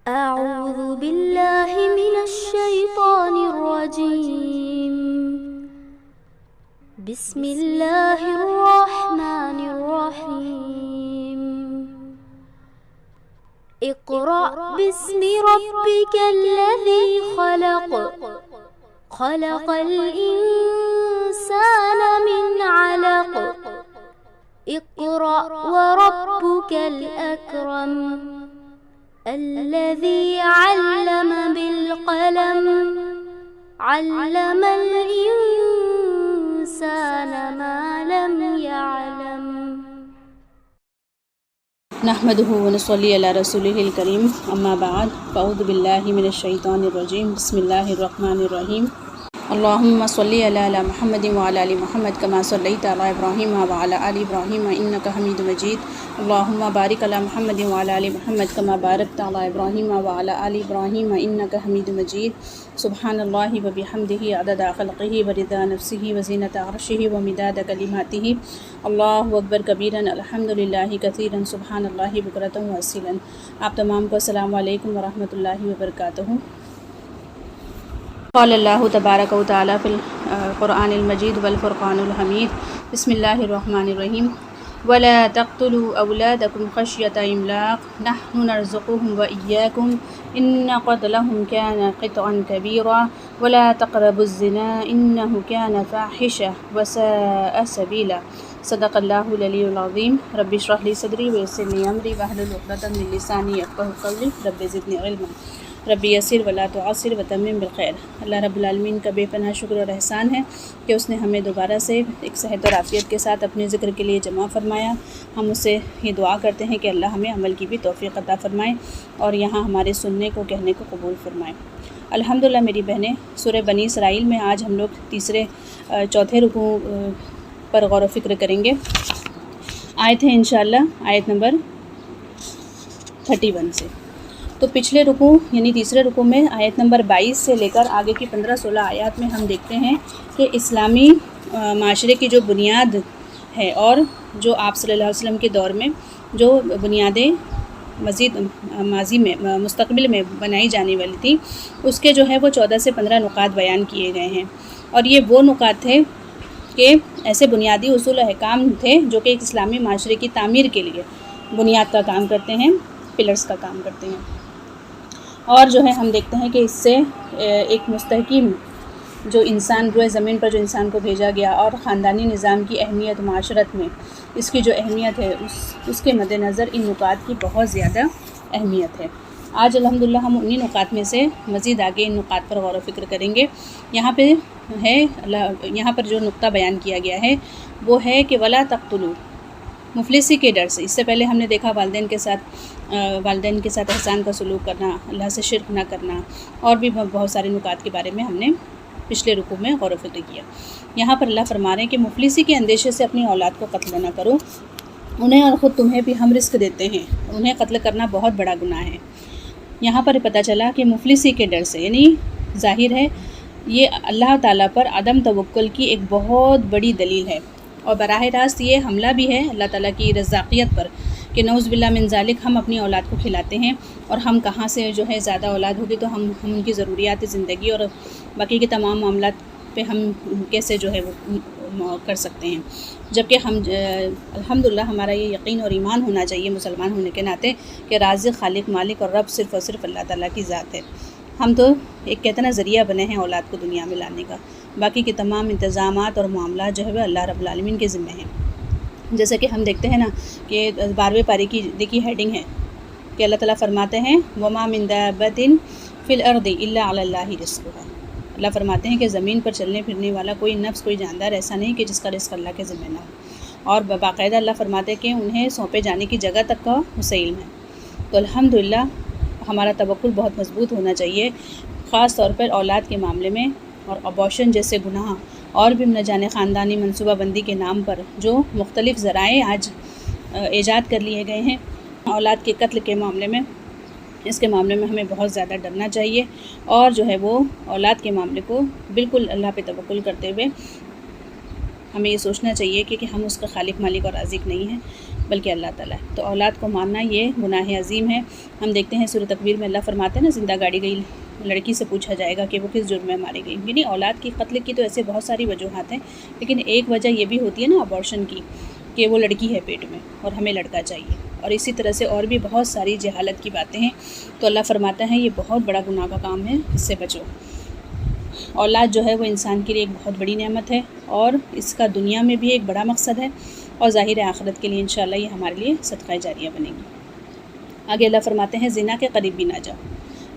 أعوذ بالله من الشيطان الرجيم. بسم الله الرحمن الرحيم. اقرأ باسم ربك الذي خلق. خلق الإنسان من علق. اقرأ وربك الأكرم. الذي علم بالقلم. علم الإنسان ما لم يعلم. نحمده ونصلي على رسوله الكريم اما بعد فاعوذ بالله من الشيطان الرجيم بسم الله الرحمن الرحيم. اللهم صل على محمد وعلى ال محمد كما صليت على ابراهيم وعلى ال ابراهيم انك حميد مجيد. اللهم بارك على محمد وعلى ال محمد كما باركت على ابراهيم وعلى ال ابراهيم انك حميد مجيد. سبحان الله وبحمده عدد خلقه ورضا نفسه وزینة عرشه ومداد کلماته. اللہ اکبر کبیرا الحمد للہ کثیرا سبحان اللہ بکرۃ واصیلا. آپ تمام کو السلام علیکم ورحمۃ اللہ وبرکاتہ. قال اللہ تبارک و تعالی فی القرآن المجید والفرقان الحمید. بسم اللہ الرحمن الرحیم. ولا تقتلوا اولادکم خشیۃ املاق نحن نرزقهم وإياكم ان قتلهم كان خطئا كبيرا ولا تقربوا الزنا انه كان فاحشة وساء سبيلا. صدق اللہ العلی العظیم. رب اشرح لی صدری ویسر لی امری واحلل عقدۃ من لسانی یفقہوا قولی. رب زدنی علما رب یسر ولا تعسر وتمم بالخیر. اللہ رب العالمین کا بے پناہ شکر اور احسان ہے کہ اس نے ہمیں دوبارہ سے ایک صحت اور عافیت کے ساتھ اپنے ذکر کے لیے جمع فرمایا. ہم اس سے یہ دعا کرتے ہیں کہ اللہ ہمیں عمل کی بھی توفیق عطا فرمائے اور یہاں ہمارے سننے کو کہنے کو قبول فرمائے. الحمدللہ میری بہنیں، سورہ بنی اسرائیل میں آج ہم لوگ چوتھے رکوع پر غور و فکر کریں گے. آیت ہے انشاءاللہ آیت نمبر 31 سے. تو پچھلے رکوع یعنی تیسرے رکوع میں آیت نمبر 22 سے لے کر آگے کی 15-16 آیات میں ہم دیکھتے ہیں کہ اسلامی معاشرے کی جو بنیاد ہے اور جو آپ صلی اللہ علیہ وسلم کے دور میں جو بنیادیں مزید ماضی میں مستقبل میں بنائی جانے والی تھی، اس کے جو ہے وہ 14 سے 15 نکات بیان کیے گئے ہیں. اور یہ وہ نکات تھے کہ ایسے بنیادی اصول و احکام تھے جو کہ ایک اسلامی معاشرے کی تعمیر کے لیے بنیاد کا کام کرتے ہیں، پلرز کا کام کرتے ہیں. اور جو ہے ہم دیکھتے ہیں کہ اس سے ایک مستحکم جو انسان روئے زمین پر جو انسان کو بھیجا گیا اور خاندانی نظام کی اہمیت معاشرت میں اس کی جو اہمیت ہے اس کے مد نظر ان نکات کی بہت زیادہ اہمیت ہے. آج الحمدللہ ہم انہی نکات میں سے مزید آگے ان نکات پر غور و فکر کریں گے. یہاں پر جو نقطہ بیان کیا گیا ہے وہ ہے کہ ولا تقتلوا، مفلسی کے ڈر سے. اس سے پہلے ہم نے دیکھا والدین کے ساتھ احسان کا سلوک کرنا، اللہ سے شرک نہ کرنا، اور بھی بہت سارے نکات کے بارے میں ہم نے پچھلے رکوع میں غور و فکر کیا. یہاں پر اللہ فرما رہے ہیں کہ مفلسی کے اندیشے سے اپنی اولاد کو قتل نہ کرو، انہیں اور خود تمہیں بھی ہم رزق دیتے ہیں، انہیں قتل کرنا بہت بڑا گناہ ہے. یہاں پر پتہ چلا کہ مفلسی کے ڈر سے یعنی ظاہر ہے یہ اللہ تعالیٰ پر عدم توکل کی ایک بہت بڑی دلیل ہے، اور براہ راست یہ حملہ بھی ہے اللہ تعالیٰ کی رزاقیت پر کہ نعوذ باللہ من ذالک ہم اپنی اولاد کو کھلاتے ہیں اور ہم کہاں سے جو ہے زیادہ اولاد ہوگی تو ہم ان کی ضروریات زندگی اور باقی کے تمام معاملات پہ ہم کیسے جو ہے وہ کر سکتے ہیں. جبکہ ہم الحمدللہ ہمارا یہ یقین اور ایمان ہونا چاہیے مسلمان ہونے کے ناطے کہ رازق، خالق، مالک اور رب صرف اور صرف اللہ تعالیٰ کی ذات ہے. ہم تو ایک کہتے ہیں نا ذریعہ بنے ہیں اولاد کو دنیا میں لانے کا، باقی کے تمام انتظامات اور معاملات جو ہے وہ اللہ رب العالمین کے ذمہ ہیں. جیسے کہ ہم دیکھتے ہیں نا کہ 12ویں پارے کی دیکھی ہیڈنگ ہے کہ اللہ تعالیٰ فرماتے ہیں وَمَا مِن دَابَّةٍ فِي الْأَرْضِ إِلَّا عَلَى اللَّهِ رِزْقُهَا. اللہ فرماتے ہیں کہ زمین پر چلنے پھرنے والا کوئی نفس، کوئی جاندار ایسا نہیں کہ جس کا رزق اللہ کے ذمہ نہ ہو. اور باقاعدہ اللہ فرماتے ہیں کہ انہیں سونپے جانے کی جگہ تک کا اسے علم ہے. تو الحمدللہ ہمارا توکل بہت مضبوط ہونا چاہیے، خاص طور پر اولاد کے معاملے میں. اور ابارشن جیسے گناہ اور بھی نہ جانے خاندانی منصوبہ بندی کے نام پر جو مختلف ذرائع آج ایجاد کر لیے گئے ہیں اولاد کے قتل کے معاملے میں، اس کے معاملے میں ہمیں بہت زیادہ ڈرنا چاہیے. اور جو ہے وہ اولاد کے معاملے کو بالکل اللہ پہ توکل کرتے ہوئے ہمیں یہ سوچنا چاہیے کہ ہم اس کا خالق، مالک اور رازق نہیں ہیں، بلکہ اللہ تعالیٰ ہے۔ تو اولاد کو مارنا یہ گناہ عظیم ہے۔ ہم دیکھتے ہیں سورۃ تکویر میں اللہ فرماتے ہیں نا، زندہ گاڑی گئی لڑکی سے پوچھا جائے گا کہ وہ کس جرم میں ماری گئی۔ یعنی اولاد کی قتل کی تو ایسے بہت ساری وجوہات ہیں، لیکن ایک وجہ یہ بھی ہوتی ہے نا ابارشن کی، کہ وہ لڑکی ہے پیٹ میں اور ہمیں لڑکا چاہیے، اور اسی طرح سے اور بھی بہت ساری جہالت کی باتیں ہیں۔ تو اللہ فرماتا ہے یہ بہت بڑا گناہ کا کام ہے، اس سے بچو۔ اولاد جو ہے وہ انسان کے لیے ایک بہت بڑی نعمت ہے، اور اس کا دنیا میں بھی ایک بڑا مقصد ہے، اور ظاہر آخرت کے لیے انشاءاللہ یہ ہمارے لیے صدقہ جاریہ بنے گی۔ آگے اللہ فرماتے ہیں زنا کے قریب بھی نہ جاؤ،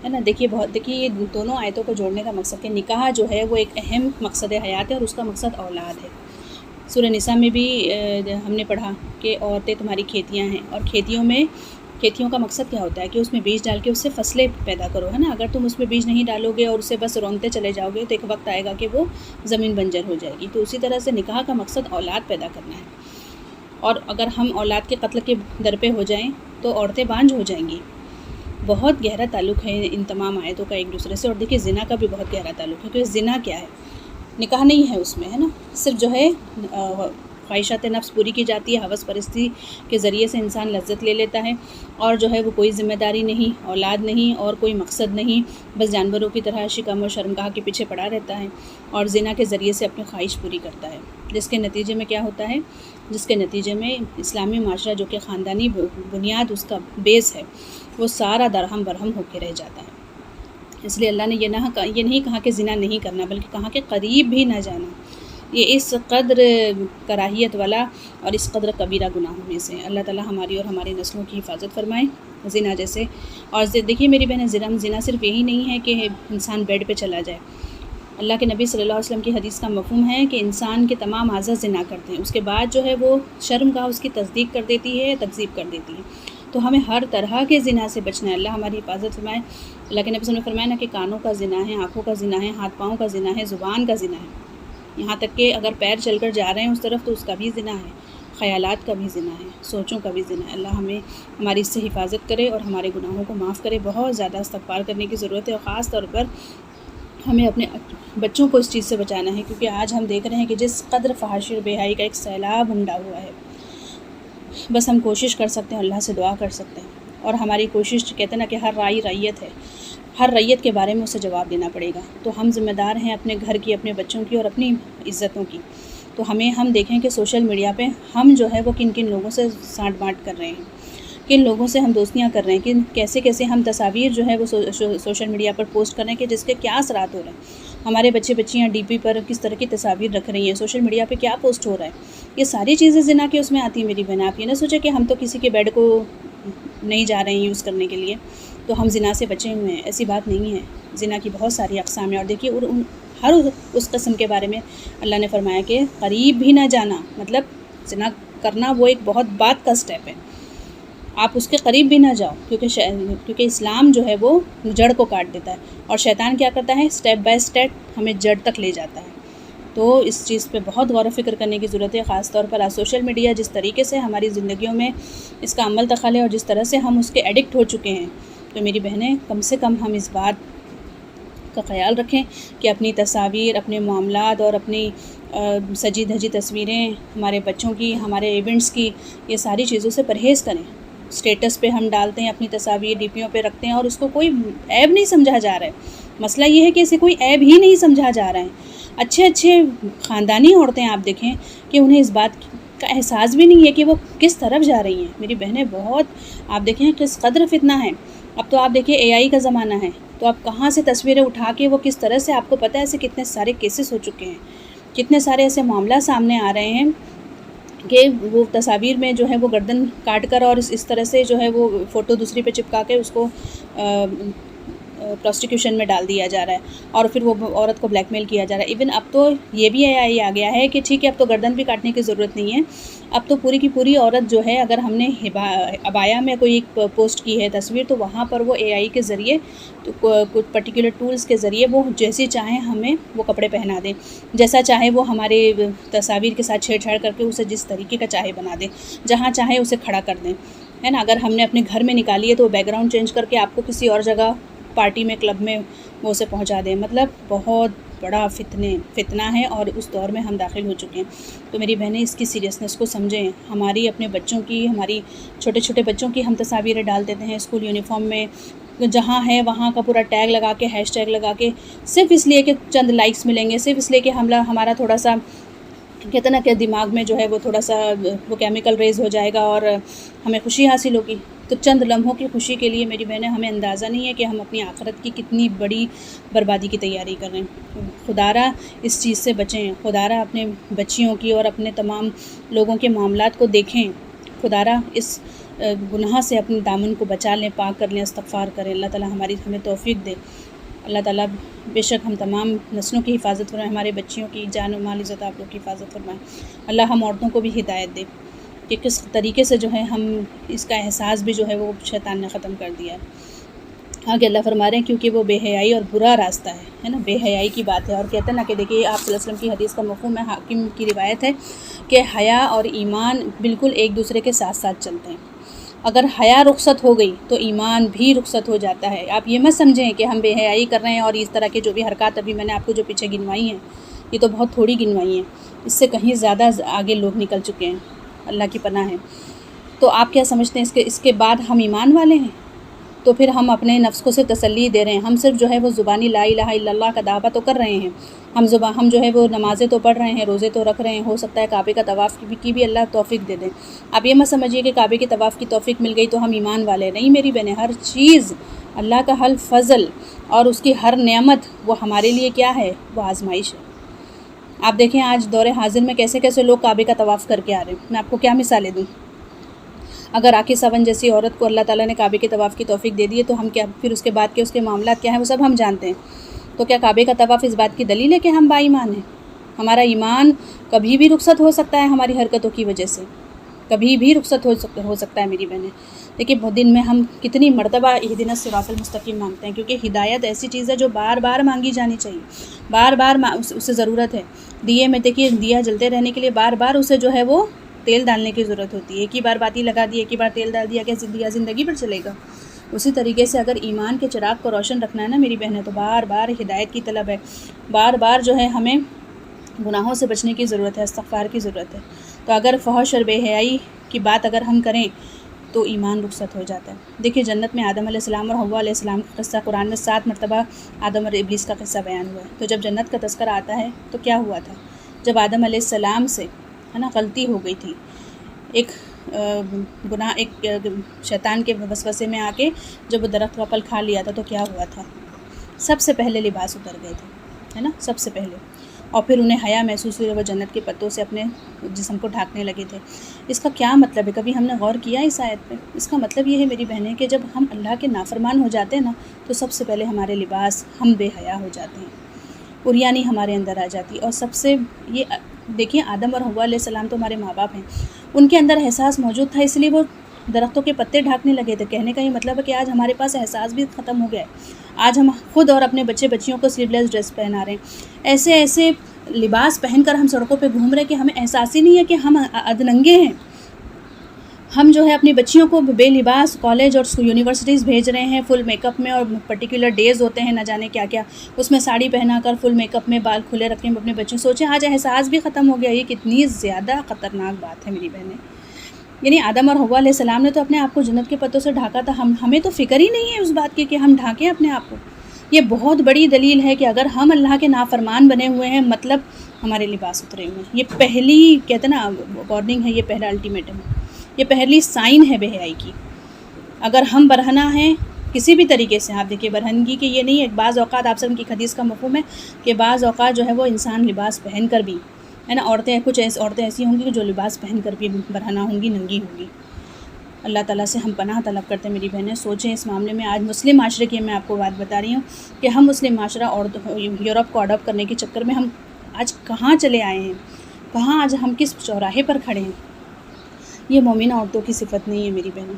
ہے نا۔ دیکھیے یہ دونوں آیتوں کو جوڑنے کا مقصد کہ نکاح جو ہے وہ ایک اہم مقصد حیات ہے، اور اس کا مقصد اولاد ہے۔ سورہ نساء میں بھی ہم نے پڑھا کہ عورتیں تمہاری کھیتیاں ہیں، اور کھیتیوں کا مقصد کیا ہوتا ہے کہ اس میں بیج ڈال کے اس سے فصلیں پیدا کرو، ہے نا۔ اگر تم اس میں بیج نہیں ڈالو گے اور اسے بس رونتے چلے جاؤ گے تو ایک وقت آئے گا کہ وہ زمین بنجر ہو جائے گی۔ تو اسی طرح سے نکاح کا مقصد اولاد پیدا کرنا ہے، اور اگر ہم اولاد کے قتل کے در پہ ہو جائیں تو عورتیں بانجھ ہو جائیں گی۔ بہت گہرا تعلق ہے ان تمام آیتوں کا ایک دوسرے سے، اور دیکھیے زنا کا بھی بہت گہرا تعلق ہے، کیونکہ زنا کیا ہے؟ نکاح نہیں ہے اس میں، ہے نا، صرف جو ہے خواہشات نفس پوری کی جاتی ہے، ہوس پرستی کے ذریعے سے انسان لذت لے لیتا ہے، اور جو ہے وہ کوئی ذمہ داری نہیں، اولاد نہیں، اور کوئی مقصد نہیں، بس جانوروں کی طرح شکم و شرمگاہ کے پیچھے پڑا رہتا ہے، اور زنا کے ذریعے سے اپنی خواہش پوری کرتا ہے، جس کے نتیجے میں کیا ہوتا ہے؟ جس کے نتیجے میں اسلامی معاشرہ جو کہ خاندانی بنیاد اس کا بیس ہے، وہ سارا درہم برہم ہو کے رہ جاتا ہے۔ اس لیے اللہ نے یہ نہیں کہا کہ زنا نہیں کرنا، بلکہ کہا کہ قریب بھی نہ جانا۔ یہ اس قدر کراہیت والا اور اس قدر کبیرہ گناہوں میں سے۔ اللہ تعالیٰ ہماری اور ہماری نسلوں کی حفاظت فرمائے زنا جیسے۔ اور دیکھیے میری بہن، زنا صرف یہی نہیں ہے کہ انسان بیڈ پہ چلا جائے۔ اللہ کے نبی صلی اللہ علیہ وسلم کی حدیث کا مفہوم ہے کہ انسان کے تمام اعضاء زنا کرتے ہیں، اس کے بعد جو ہے وہ شرمگاہ اس کی تصدیق کر دیتی ہے، تکذیب کر دیتی ہے۔ تو ہمیں ہر طرح کے زنا سے بچنا ہے۔ اللہ ہماری حفاظت فرمائے۔ اللہ کے نبی صلی اللہ علیہ وسلم نے فرمایا نا کہ کانوں کا زنا ہے، آنکھوں کا زنا ہے، ہاتھ پاؤں کا زنا ہے، زبان کا زنا ہے، یہاں تک کہ اگر پیر چل کر جا رہے ہیں اس طرف تو اس کا بھی زنا ہے، خیالات کا بھی زنا ہے، سوچوں کا بھی زنا ہے۔ اللہ ہماری اس سے حفاظت کرے اور ہمارے گناہوں کو معاف کرے۔ بہت زیادہ استغفار کرنے کی ضرورت ہے، اور خاص طور پر ہمیں اپنے بچوں کو اس چیز سے بچانا ہے، کیونکہ آج ہم دیکھ رہے ہیں کہ جس قدر فحاشی اور بے حیائی کا ایک سیلاب امڈا ہوا ہے، بس ہم کوشش کر سکتے ہیں، اللہ سے دعا کر سکتے ہیں، اور ہماری کوشش کہتے ہیں نا کہ ہر رائی رعیت ہے، ہر رعیت کے بارے میں اسے جواب دینا پڑے گا۔ تو ہم ذمہ دار ہیں اپنے گھر کی، اپنے بچوں کی اور اپنی عزتوں کی۔ تو ہم دیکھیں کہ سوشل میڈیا پہ ہم جو ہے وہ کن کن لوگوں سے سانٹ بانٹ کر رہے ہیں، کن لوگوں سے ہم دوستیاں کر رہے ہیں، کیسے ہم تصاویر جو ہے وہ سوشل میڈیا پر پوسٹ کر رہے ہیں کہ جس کے کیا اثرات ہو رہے ہیں۔ ہمارے بچیاں ڈی پی پر کس طرح کی تصاویر رکھ رہی ہیں، سوشل میڈیا پہ کیا پوسٹ ہو رہا ہے، یہ ساری چیزیں زنا کے اس میں آتی ہیں میری بہن۔ آپ یہ نہ سوچیں کہ ہم تو کسی کے بیڈ کو نہیں جا رہے ہیں یوز کرنے کے لیے تو ہم زنا سے بچے ہوئے ہیں، ایسی بات نہیں ہے۔ زنا کی بہت ساری اقسام ہیں، اور دیکھیے ہر اس قسم کے بارے میں اللہ نے فرمایا کہ قریب بھی نہ جانا، مطلب زنا کرنا وہ ایک بہت بات کا سٹیپ ہے، آپ اس کے قریب بھی نہ جاؤ، کیونکہ اسلام جو ہے وہ جڑ کو کاٹ دیتا ہے، اور شیطان کیا کرتا ہے؟ سٹیپ بائی سٹیپ ہمیں جڑ تک لے جاتا ہے۔ تو اس چیز پہ بہت غور و فکر کرنے کی ضرورت ہے، خاص طور پر آج سوشل میڈیا جس طریقے سے ہماری زندگیوں میں اس کا عمل دخل ہے، اور جس طرح سے ہم اس کے ایڈکٹ ہو چکے ہیں، تو میری بہنیں کم سے کم ہم اس بات کا خیال رکھیں کہ اپنی تصاویر، اپنے معاملات اور اپنی سجی دھجی تصویریں، ہمارے بچوں کی، ہمارے ایونٹس کی، یہ ساری چیزوں سے پرہیز کریں۔ اسٹیٹس پہ ہم ڈالتے ہیں اپنی تصاویر، ڈی پیوں پہ رکھتے ہیں، اور اس کو کوئی عیب نہیں سمجھا جا رہا ہے۔ مسئلہ یہ ہے کہ اسے کوئی عیب ہی نہیں سمجھا جا رہا ہے۔ اچھے خاندانی عورتیں آپ دیکھیں کہ انہیں اس بات کا احساس بھی نہیں ہے کہ وہ کس طرف جا رہی ہیں۔ میری بہنیں بہت آپ دیکھیں کس قدر فتنہ ہے۔ اب تو آپ دیکھیں AI کا زمانہ ہے، تو آپ کہاں سے تصویریں اٹھا کے وہ کس طرح سے، آپ کو پتہ ہے ایسے کتنے سارے کیسز ہو چکے ہیں، کتنے سارے ایسے معاملات سامنے آ رہے ہیں کہ وہ تصاویر میں جو ہے وہ گردن کاٹ کر اور اس طرح سے جو ہے وہ فوٹو دوسری پہ چپکا کے اس کو پروسٹیکیوشن میں ڈال دیا جا رہا ہے، اور پھر وہ عورت کو بلیک میل کیا جا رہا ہے۔ ایون اب تو یہ بھی AI آ گیا ہے کہ ٹھیک ہے اب تو گردن بھی کاٹنے کی ضرورت نہیں ہے، اب تو پوری کی پوری عورت جو ہے، اگر ہم نے عبایا میں کوئی ایک پوسٹ کی ہے تصویر، تو وہاں پر وہ AI کے ذریعے کچھ پرٹیکولر ٹولز کے ذریعے وہ جیسی چاہیں ہمیں وہ کپڑے پہنا دیں، جیسا چاہے وہ ہمارے تصاویر کے ساتھ چھیڑ چھاڑ کر کے اسے جس طریقے کا چاہے بنا دیں، جہاں چاہے اسے کھڑا کر دیں، ہے نا۔ اگر ہم نے اپنے گھر میں نکالی ہے تو بیک گراؤنڈ چینج کر کے آپ کو کسی اور جگہ پارٹی میں کلب میں وہ اسے پہنچا دیں. مطلب بہت بڑا فتنہ ہے اور اس دور میں ہم داخل ہو چکے ہیں. تو میری بہنیں اس کی سیریسنس کو سمجھیں. ہماری اپنے بچوں کی ہماری چھوٹے چھوٹے بچوں کی ہم تصاویریں ڈال دیتے ہیں اسکول یونیفارم میں، جہاں ہے وہاں کا پورا ٹیگ لگا کے ہیش ٹیگ لگا کے، صرف اس لیے کہ چند لائکس ملیں گے، صرف اس لیے کہ ہمارا تھوڑا سا کہتے نا کہ دماغ میں جو ہے وہ تھوڑا سا وہ کیمیکل ریز ہو جائے گا اور ہمیں خوشی حاصل ہوگی. تو چند لمحوں کی خوشی کے لیے میری بہنیں ہمیں اندازہ نہیں ہے کہ ہم اپنی آخرت کی کتنی بڑی بربادی کی تیاری کر رہے ہیں. خدارا اس چیز سے بچیں. خدارا اپنے بچیوں کی اور اپنے تمام لوگوں کے معاملات کو دیکھیں. خدارا اس گناہ سے اپنے دامن کو بچا لیں، پاک کر لیں، استغفار کریں. اللہ تعالیٰ ہمیں توفیق دے. اللہ تعالیٰ بے شک ہم تمام نسلوں کی حفاظت فرمائے، ہمارے بچیوں کی جان و مال عزت آپ لوگ کی حفاظت فرمائے. اللہ ہم عورتوں کو بھی ہدایت دے کہ کس طریقے سے جو ہے ہم اس کا احساس بھی جو ہے وہ شیطان نے ختم کر دیا ہے. آگے اللہ فرما رہے ہیں کیونکہ وہ بے حیائی اور برا راستہ ہے نا، بے حیائی کی بات ہے. اور کہتے ہیں نا کہ دیکھیے آپ صلی اللہ علیہ وسلم کی حدیث کا مفہوم ہے، حاکم کی روایت ہے کہ حیا اور ایمان بالکل ایک دوسرے کے ساتھ ساتھ چلتے ہیں. اگر حیا رخصت ہو گئی تو ایمان بھی رخصت ہو جاتا ہے. آپ یہ مت سمجھیں کہ ہم بے حیائی کر رہے ہیں اور اس طرح کے جو بھی حرکات ابھی میں نے آپ کو جو پیچھے گنوائی ہیں یہ تو بہت تھوڑی گنوائی ہیں، اس سے کہیں زیادہ آگے لوگ نکل چکے ہیں. اللہ کی پناہ ہے. تو آپ کیا سمجھتے ہیں اس کے بعد ہم ایمان والے ہیں؟ تو پھر ہم اپنے نفس کو صرف تسلی دے رہے ہیں. ہم صرف جو ہے وہ زبانی لا الہ الا اللہ کا دعویٰ تو کر رہے ہیں، ہم جو ہے وہ نمازیں تو پڑھ رہے ہیں، روزے تو رکھ رہے ہیں، ہو سکتا ہے کعبے کا طواف کی بھی اللہ توفیق دے دیں. آپ یہ مت سمجھیے کہ کعبے کے طواف کی توفیق مل گئی تو ہم ایمان والے. نہیں میری بہنیں، ہر چیز اللہ کا حل فضل اور اس کی ہر نعمت وہ ہمارے لیے کیا ہے؟ وہ آزمائش ہے. آپ دیکھیں آج دور حاضر میں کیسے کیسے لوگ کعبے کا طواف کر کے آ رہے ہیں. میں آپ کو کیا مثالیں دوں؟ اگر راکھی سون جیسی عورت کو اللہ تعالیٰ نے کعبے کے طواف کی توفیق دے دی ہے تو ہم کیا پھر اس کے بعد کے اس کے معاملات کیا ہیں وہ سب ہم جانتے ہیں. تو کیا کعبے کا طواف اس بات کی دلیل ہے کہ ہم با ایمان ہیں؟ ہمارا ایمان کبھی بھی رخصت ہو سکتا ہے ہماری حرکتوں کی وجہ سے، کبھی بھی رخصت ہو سکتا ہے میری بہنیں. دیکھیے دن میں ہم کتنی مرتبہ اہدنا الصراط المستقیم مانگتے ہیں، کیونکہ ہدایت ایسی چیز ہے جو بار بار مانگی جانی چاہیے، بار بار اسے ضرورت ہے. دیے میں دیکھیے دیا جلتے رہنے کے لیے بار بار اسے جو ہے وہ تیل ڈالنے کی ضرورت ہوتی ہے. ایک ہی بار باتی لگا دی، ایک ہی بار تیل ڈال دیا، کیا دیا زندگی پر چلے گا؟ اسی طریقے سے اگر ایمان کے چراغ کو روشن رکھنا ہے نا میری بہنیں، تو بار بار ہدایت کی طلب ہے، بار بار جو ہے ہمیں گناہوں سے بچنے کی ضرورت ہے، استغفار کی ضرورت ہے. تو اگر فحش اور بے حیائی کی بات اگر ہم کریں تو ایمان رخصت ہو جاتا ہے. دیکھیے جنت میں آدم علیہ السلام اور حوا علیہ السلام کا قصہ قرآن میں 7 مرتبہ آدم اور ابلیس کا قصہ بیان ہوا ہے. تو جب جنت کا تذکرہ آتا ہے تو کیا ہوا تھا؟ جب آدم علیہ السلام سے غلطی ہو گئی تھی، ایک گناہ، ایک شیطان کے وسوسے میں آ کے جب وہ درخت کا پھل کھا لیا تھا تو کیا ہوا تھا؟ سب سے پہلے لباس اتر گئے تھے، سب سے پہلے. اور پھر انہیں حیا محسوس ہوئی، وہ جنت کے پتوں سے اپنے جسم کو ڈھانکنے لگے تھے. اس کا کیا مطلب ہے؟ کبھی ہم نے غور کیا اس آیت پہ؟ اس کا مطلب یہ ہے میری بہنیں کہ جب ہم اللہ کے نافرمان ہو جاتے ہیں نا تو سب سے پہلے ہمارے لباس، ہم بے حیا ہو جاتے ہیں، عریانی ہمارے اندر آ جاتی ہے. اور سب سے یہ دیکھیں آدم اور حوا علیہ السلام تو ہمارے ماں باپ ہیں، ان کے اندر احساس موجود تھا اس لیے وہ درختوں کے پتے ڈھانکنے لگے تھے. کہنے کا یہ مطلب ہے کہ آج ہمارے پاس احساس بھی ختم ہو گیا ہے. آج ہم خود اور اپنے بچیوں کو سلیو لیس ڈریس پہنا رہے ہیں، ایسے لباس پہن کر ہم سڑکوں پہ گھوم رہے ہیں کہ ہمیں احساس ہی نہیں ہے کہ ہم ادننگے ہیں. ہم جو ہے اپنی بچیوں کو بے لباس کالج اور یونیورسٹیز بھیج رہے ہیں فل میک اپ میں، اور پرٹیکولر ڈیز ہوتے ہیں نہ جانے کیا کیا، اس میں ساڑی پہنا کر فل میک اپ میں بال کھلے رکھیں اپنے بچوں. سوچیں آج احساس بھی ختم ہو گیا. یہ کتنی زیادہ خطرناک بات ہے میری بہنیں. یعنی آدم اور حوا علیہ السلام نے تو اپنے آپ کو جنت کے پتوں سے ڈھانکا تھا، ہمیں تو فکر ہی نہیں ہے اس بات کی کہ ہم ڈھانکیں اپنے آپ کو. یہ بہت بڑی دلیل ہے کہ اگر ہم اللہ کے نافرمان بنے ہوئے ہیں مطلب ہمارے لباس اترے ہوئے ہیں. یہ پہلی کہتے ہیں نا وارننگ ہے، یہ پہلا الٹیمیٹم ہے، یہ پہلی سائن ہے بے حیائی کی. اگر ہم برہنہ ہیں کسی بھی طریقے سے، آپ دیکھیے برہنگی کے یہ نہیں ہے، بعض اوقات آپ سب کی حدیث کا مفہوم ہے کہ بعض اوقات جو ہے وہ انسان لباس پہن کر بھی عورتیں ایسی ہوں گی جو لباس پہن کر بھی برہنہ ہوں گی، ننگی ہوں گی. اللہ تعالیٰ سے ہم پناہ طلب کرتے ہیں میری بہنیں. سوچیں اس معاملے میں. آج مسلم معاشرے کی میں آپ کو بات بتا رہی ہوں کہ ہم مسلم معاشرہ یورپ کو اڈاپٹ کرنے کے چکر میں ہم آج کہاں چلے آئے ہیں، کہاں آج ہم کس چوراہے پر کھڑے ہیں. یہ مومنہ عورتوں کی صفت نہیں ہے میری بہنوں.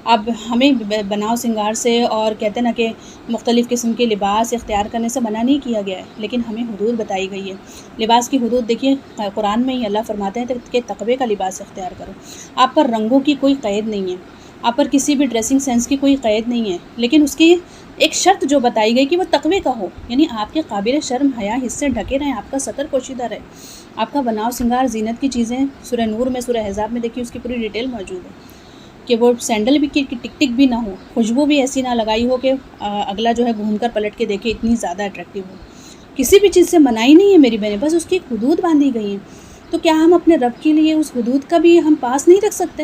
اب ہمیں بناؤ سنگار سے اور کہتے ہیں نا کہ مختلف قسم کے لباس اختیار کرنے سے منع نہیں کیا گیا ہے، لیکن ہمیں حدود بتائی گئی ہے. لباس کی حدود دیکھیے قرآن میں ہی اللہ فرماتے ہیں کہ تقوی کا لباس اختیار کرو. آپ پر رنگوں کی کوئی قید نہیں ہے، آپ پر کسی بھی ڈریسنگ سینس کی کوئی قید نہیں ہے، لیکن اس کی ایک شرط جو بتائی گئی کہ وہ تقوی کا ہو، یعنی آپ کے قابل شرم حیا حصے ڈھکے رہیں، آپ کا سطر پوشیدہ رہے، آپ کا بناؤ سنگار زینت کی چیزیں سورہ نور میں سورہ احزاب میں دیکھیے اس کی پوری ڈیٹیل موجود ہے کہ وہ سینڈل بھی کی ٹک ٹک بھی نہ ہو، خوشبو بھی ایسی نہ لگائی ہو کہ اگلا جو ہے گھوم کر پلٹ کے دیکھے اتنی زیادہ اٹریکٹیو ہو۔ کسی بھی چیز سے منائی نہیں ہے میری بہنیں، بس اس کی ایک حدود باندھی گئی ہیں۔ تو کیا ہم اپنے رب کے لیے اس حدود کا بھی ہم پاس نہیں رکھ سکتے؟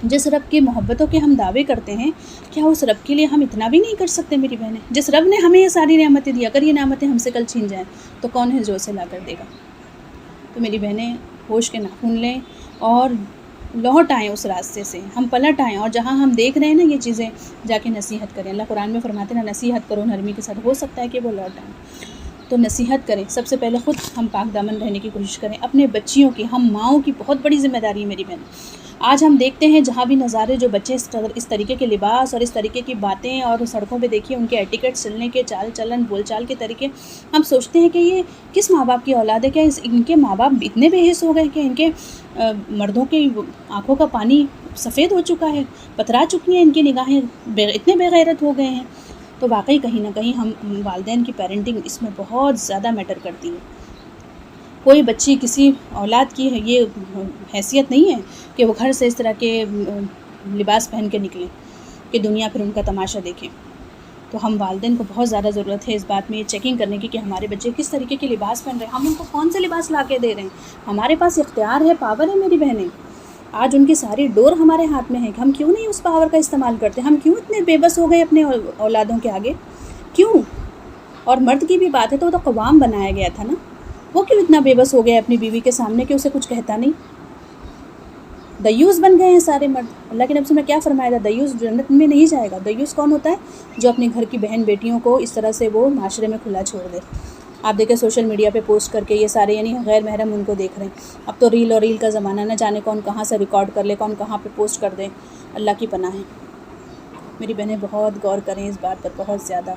جس رب کی محبتوں کے ہم دعوے کرتے ہیں، کیا اس رب کے لیے ہم اتنا بھی نہیں کر سکتے میری بہنیں؟ جس رب نے ہمیں یہ ساری نعمتیں دی، اگر یہ نعمتیں ہم سے کل چھین جائیں تو کون ہے جو اسے لا کر دے گا؟ تو میری بہنیں ہوش کے ناخن لیں اور لوٹ آئیں اس راستے سے، ہم پلٹ آئیں اور جہاں ہم دیکھ رہے ہیں نا یہ چیزیں جا کے نصیحت کریں۔ اللہ قرآن میں فرماتے ہیں نا نصیحت کرو نرمی کے ساتھ، ہو سکتا ہے کہ وہ لوٹ آئیں، تو نصیحت کریں۔ سب سے پہلے خود ہم پاک دامن رہنے کی کوشش کریں، اپنے بچیوں کی، ہم ماؤں کی بہت بڑی ذمہ داری ہے میری بہن۔ آج ہم دیکھتے ہیں جہاں بھی نظارے جو بچے اس طریقے کے لباس اور اس طریقے کی باتیں اور سڑکوں پہ دیکھیے ان کے ایٹیکیٹ، چلنے کے چال چلن، بول چال کے طریقے، ہم سوچتے ہیں کہ یہ کس ماں باپ کی اولاد ہے؟ کیا ان کے ماں باپ اتنے بے حس ہو گئے کہ ان کے مردوں کی آنکھوں کا پانی سفید ہو چکا ہے، پترا چکی ہیں ان کی نگاہیں، اتنے بے غیرت ہو گئے ہیں؟ تو واقعی کہیں نہ کہیں ہم والدین کی پیرنٹنگ اس میں بہت زیادہ میٹر کرتی ہے۔ کوئی بچی کسی اولاد کی یہ حیثیت نہیں ہے کہ وہ گھر سے اس طرح کے لباس پہن کے نکلیں کہ دنیا پھر ان کا تماشا دیکھیں۔ تو ہم والدین کو بہت زیادہ ضرورت ہے اس بات میں یہ چیکنگ کرنے کی کہ ہمارے بچے کس طریقے کے لباس پہن رہے ہیں، ہم ان کو کون سے لباس لا کے دے رہے ہیں۔ ہمارے پاس اختیار ہے، پاور ہے میری بہنیں، آج ان کی ساری ڈور ہمارے ہاتھ میں ہے کہ ہم کیوں نہیں اس پاور کا استعمال کرتے؟ ہم کیوں اتنے بے بس ہو گئے اپنے اولادوں کے آگے؟ کیوں؟ اور مرد کی بھی بات ہے تو وہ تو قوام بنایا گیا تھا نا، وہ کیوں اتنا بے بس ہو گیا اپنی بیوی کے سامنے کہ اسے کچھ کہتا نہیں؟ دیوس بن گئے ہیں سارے مرد۔ اللہ کے نبی نے کیا فرمایا تھا؟ دیوس جنت میں نہیں جائے گا۔ دیوس کون ہوتا ہے؟ جو اپنے گھر کی بہن بیٹیوں کو اس طرح سے وہ معاشرے میں کھلا چھوڑ دے۔ آپ دیکھیں سوشل میڈیا پہ پوسٹ کر کے یہ سارے یعنی غیر محرم ان کو دیکھ رہے ہیں۔ اب تو ریل اور ریل کا زمانہ، نہ جانے کون کہاں سے ریکارڈ کر لے، کون کہاں پہ پوسٹ کر دے، اللہ کی پناہ ہے۔ میری بہنیں بہت غور کریں اس بات پر بہت زیادہ۔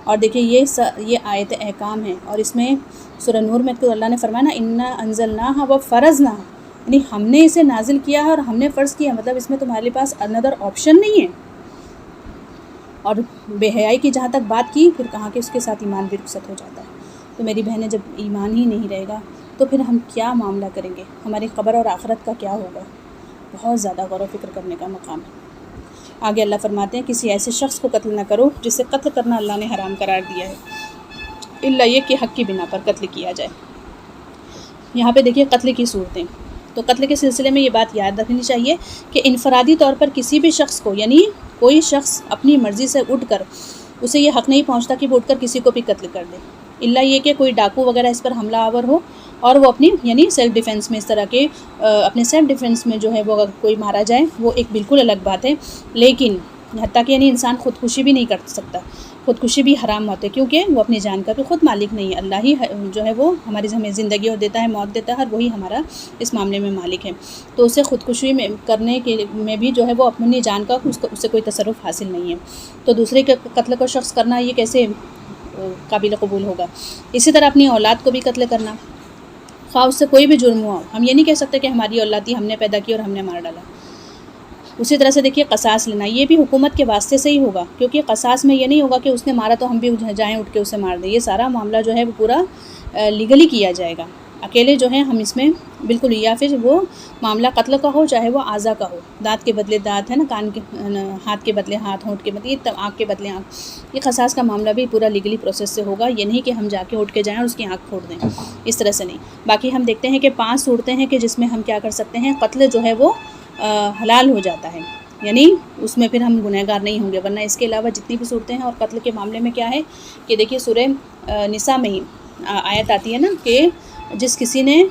اور دیکھیں یہ آیت احکام ہے اور اس میں سورہ نور میں تو اللہ نے فرمایا نا انا انزلناہ و فرضناہ، یعنی ہم نے اسے نازل کیا ہے اور ہم نے فرض کیا، مطلب اس میں تمہارے پاس اندر آپشن نہیں ہے۔ اور بے حیائی کی جہاں تک بات کی، پھر کہاں کہ اس کے ساتھ ایمان بھی رخصت ہو جاتا ہے۔ تو میری بہنیں جب ایمان ہی نہیں رہے گا تو پھر ہم کیا معاملہ کریں گے؟ ہماری قبر اور آخرت کا کیا ہوگا؟ بہت زیادہ غور و فکر کرنے کا مقام ہے۔ آگے اللہ فرماتے ہیں کسی ایسے شخص کو قتل نہ کرو جسے قتل کرنا اللہ نے حرام قرار دیا ہے، الا یہ کہ حق کی بنا پر قتل کیا جائے۔ یہاں پہ دیکھیے قتل کی صورتیں، تو قتل کے سلسلے میں یہ بات یاد رکھنی چاہیے کہ انفرادی طور پر کسی بھی شخص کو، یعنی کوئی شخص اپنی مرضی سے اٹھ کر، اسے یہ حق نہیں پہنچتا کہ وہ اٹھ کر کسی کو بھی قتل کر دے، الا یہ کہ کوئی ڈاکو وغیرہ اس پر حملہ آور ہو اور وہ اپنی یعنی سیلف ڈیفنس میں اس طرح کے اپنے سیلف ڈیفنس میں جو ہے وہ اگر کوئی مارا جائے وہ ایک بالکل الگ بات ہے۔ لیکن حتیٰ کہ یعنی انسان خودکشی بھی نہیں کر سکتا، خودکشی بھی حرام موت ہے، کیونکہ وہ اپنی جان کا بھی خود مالک نہیں ہے، اللہ ہی جو ہے وہ ہماری ہمیں زندگی اور دیتا ہے، موت دیتا ہے، اور وہی ہمارا اس معاملے میں مالک ہے۔ تو اسے خودکشی میں کرنے کے میں بھی جو ہے وہ اپنی جان کا اسے کوئی تصرف حاصل نہیں ہے، تو دوسرے کے قتل کو شخص کرنا یہ کیسے قابل قبول ہوگا؟ اسی طرح اپنی اولاد کو بھی قتل کرنا، خواہ اس سے کوئی بھی جرم ہوا، ہم یہ نہیں کہہ سکتے کہ ہماری اولاد تھی، ہم نے پیدا کی اور ہم نے مار ڈالا۔ اسی طرح سے دیکھیے قصاص لینا، یہ بھی حکومت کے واسطے سے ہی ہوگا، کیونکہ قصاص میں یہ نہیں ہوگا کہ اس نے مارا تو ہم بھی جائیں اٹھ کے اسے مار دیں، یہ سارا معاملہ جو ہے وہ پورا لیگلی کیا جائے گا، اکیلے جو ہے ہم اس میں بالکل، یا پھر وہ معاملہ قتل کا ہو چاہے وہ اعضاء کا ہو، دانت کے بدلے دانت ہے نا، کان کے، ہاتھ کے بدلے ہاتھ، ہونٹ کے بدلے آنکھ کے بدلے آنکھ، یہ قصاص کا معاملہ بھی پورا لیگلی پروسیس سے ہوگا، یہ نہیں کہ ہم جا کے اٹھ کے جائیں اور اس کی آنکھ پھوڑ دیں، اس طرح سے نہیں۔ باقی ہم دیکھتے ہیں کہ 5 صورتیں ہیں کہ جس میں ہم کیا کر سکتے ہیں، قتل جو ہے وہ حلال ہو جاتا ہے، یعنی اس میں پھر ہم گنہگار نہیں ہوں گے، ورنہ اس کے علاوہ جتنی بھی صورتیں ہیں۔ اور قتل کے معاملے میں کیا ہے کہ دیکھیے سورہ نساء میں ہی آیت آتی ہے نا کہ جس کسی نے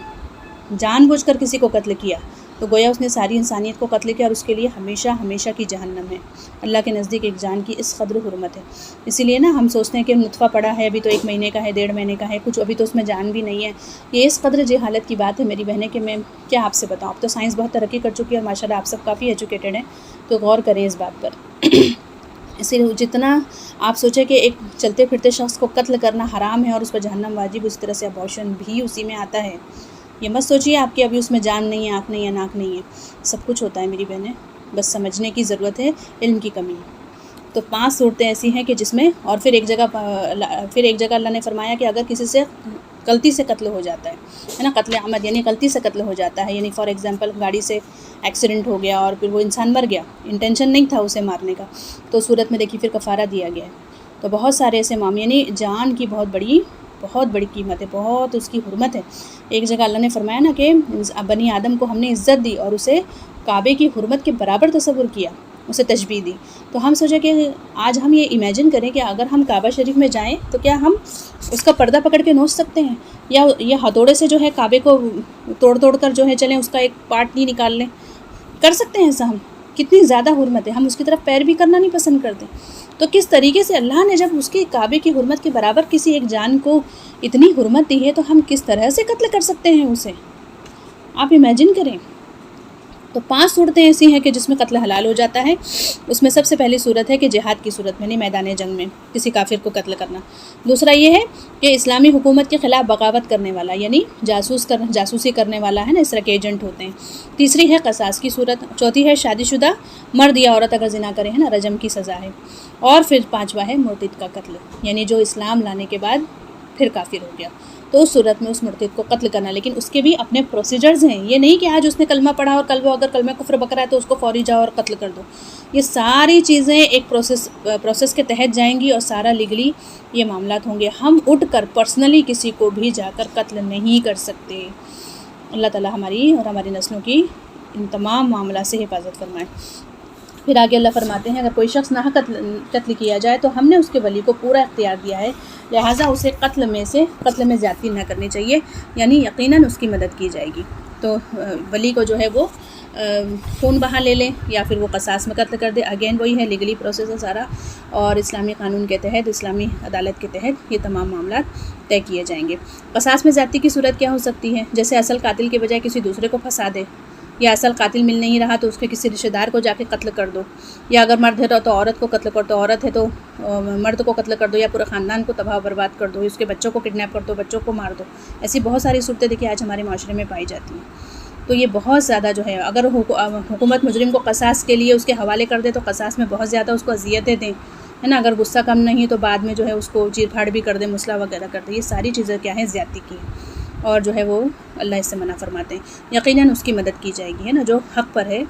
جان بوجھ کر کسی کو قتل کیا تو گویا اس نے ساری انسانیت کو قتل کیا اور اس کے لیے ہمیشہ ہمیشہ کی جہنم ہے۔ اللہ کے نزدیک ایک جان کی اس قدر حرمت ہے، اسی لیے نا ہم سوچتے ہیں کہ نطفہ پڑا ہے، ابھی تو 1 مہینے کا ہے، 1.5 مہینے کا ہے، کچھ ابھی تو اس میں جان بھی نہیں ہے، یہ اس قدر جہالت کی بات ہے میری بہنیں کہ میں کیا آپ سے بتاؤں۔ اب تو سائنس بہت ترقی کر چکی ہے اور ماشاء اللہ آپ سب کافی ایجوکیٹڈ ہیں، تو غور کریں اس بات پر۔ اسی لیے جتنا آپ سوچیں کہ ایک چلتے پھرتے شخص کو قتل کرنا حرام ہے اور اس پر جہنم واجب، اس طرح سے ابارشن بھی اسی میں آتا ہے۔ یہ مت سوچیے آپ کہ ابھی اس میں جان نہیں ہے، آنکھ نہیں ہے، ناک نہیں ہے، سب کچھ ہوتا ہے میری بہنیں، بس سمجھنے کی ضرورت ہے، علم کی کمی ہے۔ تو 5 صورتیں ایسی ہیں کہ جس میں، اور پھر ایک جگہ اللہ نے فرمایا کہ اگر کسی سے غلطی سے قتل ہو جاتا ہے نا، قتل عمد یعنی غلطی سے قتل ہو جاتا ہے، یعنی فار ایگزامپل گاڑی سے ایکسیڈنٹ ہو گیا اور پھر وہ انسان مر گیا، انٹینشن نہیں تھا اسے مارنے کا، تو صورت میں دیکھیے پھر کفارہ دیا گیا ہے۔ تو بہت سارے ایسے معاملے، یعنی جان کی بہت بڑی قیمت ہے، بہت اس کی حرمت ہے۔ ایک جگہ اللہ نے فرمایا نا کہ بنی آدم کو ہم نے عزت دی اور اسے کعبے کی حرمت کے برابر تصور کیا، اسے تشبیہ دی۔ تو ہم سوچے کہ آج ہم یہ امیجن کریں کہ اگر ہم کعبہ شریف میں جائیں تو کیا ہم اس کا پردہ پکڑ کے نوچ سکتے ہیں، یا یہ ہتھوڑے سے جو ہے کعبے کو توڑ کر جو ہے چلیں اس کا ایک پارٹ نہیں نکال لیں؟ کر سکتے ہیں ایسا؟ ہم کتنی زیادہ حرمت ہے، ہم اس کی طرف پیر بھی کرنا نہیں پسند کرتے۔ تو کس طریقے سے اللہ نے جب اس کے کعبے کی حرمت کے برابر کسی ایک جان کو اتنی حرمت دی ہے، تو ہم کس طرح سے قتل کر سکتے ہیں اسے؟ آپ امیجن کریں۔ تو 5 صورتیں ایسی ہیں کہ جس میں قتل حلال ہو جاتا ہے۔ اس میں سب سے پہلی صورت ہے کہ جہاد کی صورت میں، نہیں میدان جنگ میں کسی کافر کو قتل کرنا۔ دوسرا یہ ہے کہ اسلامی حکومت کے خلاف بغاوت کرنے والا، یعنی جاسوسی کرنے والا ہے نا، اس طرح کے ایجنٹ ہوتے ہیں۔ تیسری ہے قصاص کی صورت۔ چوتھی ہے شادی شدہ مرد یا عورت اگر زنا کرے، ہے نا، رجم کی سزا ہے۔ اور پھر 5واں ہے مرتد کا قتل، یعنی جو اسلام لانے کے بعد پھر کافر ہو گیا، تو اس صورت میں اس مرتد کو قتل کرنا۔ لیکن اس کے بھی اپنے پروسیجرز ہیں، یہ نہیں کہ آج اس نے کلمہ پڑھا اور کل وہ اگر کلمہ کفر بک رہا ہے تو اس کو فوری جاؤ اور قتل کر دو۔ یہ ساری چیزیں ایک پروسیس کے تحت جائیں گی اور سارا لیگلی یہ معاملات ہوں گے۔ ہم اٹھ کر پرسنلی کسی کو بھی جا کر قتل نہیں کر سکتے۔ اللہ تعالیٰ ہماری اور ہماری نسلوں کی ان تمام معاملات سے حفاظت فرمائے۔ پھر آگے اللہ فرماتے ہیں اگر کوئی شخص ناحق قتل کیا جائے تو ہم نے اس کے ولی کو پورا اختیار دیا ہے، لہٰذا اسے قتل میں زیادتی نہ کرنی چاہیے، یعنی یقیناً اس کی مدد کی جائے گی۔ تو ولی کو جو ہے وہ خون بہا لے لیں یا پھر وہ قصاص میں قتل کر دے۔ اگین وہی ہے، لیگلی پروسیس ہے سارا، اور اسلامی قانون کے تحت، اسلامی عدالت کے تحت یہ تمام معاملات طے کیے جائیں گے۔ قصاص میں زیادتی کی صورت کیا ہو سکتی ہے؟ جیسے اصل قاتل کے بجائے کسی دوسرے کو پھنسا دے، یا اصل قاتل مل نہیں رہا تو اس کے کسی رشتہ دار کو جا کے قتل کر دو، یا اگر مرد ہے تو عورت کو قتل کر دو، عورت ہے تو مرد کو قتل کر دو، یا پورے خاندان کو تباہ برباد کر دو، اس کے بچوں کو کڈنیپ کر دو، بچوں کو مار دو۔ ایسی بہت ساری صورتیں دیکھیے آج ہمارے معاشرے میں پائی جاتی ہیں۔ تو یہ بہت زیادہ جو ہے، اگر حکومت مجرم کو قصاص کے لیے اس کے حوالے کر دے تو قصاص میں بہت زیادہ اس کو اذیتیں دیں، ہے نا، اگر غصہ کم نہیں تو بعد میں جو ہے اس کو چیر پھاڑ بھی کر دیں، مسئلہ وغیرہ کر دیں۔ یہ ساری چیزیں کیا ہیں؟ زیادتی کی ہیں، اور جو ہے وہ اللہ اس سے منع فرماتے ہیں۔ یقیناً اس کی مدد کی جائے گی، ہے نا، جو حق پر ہے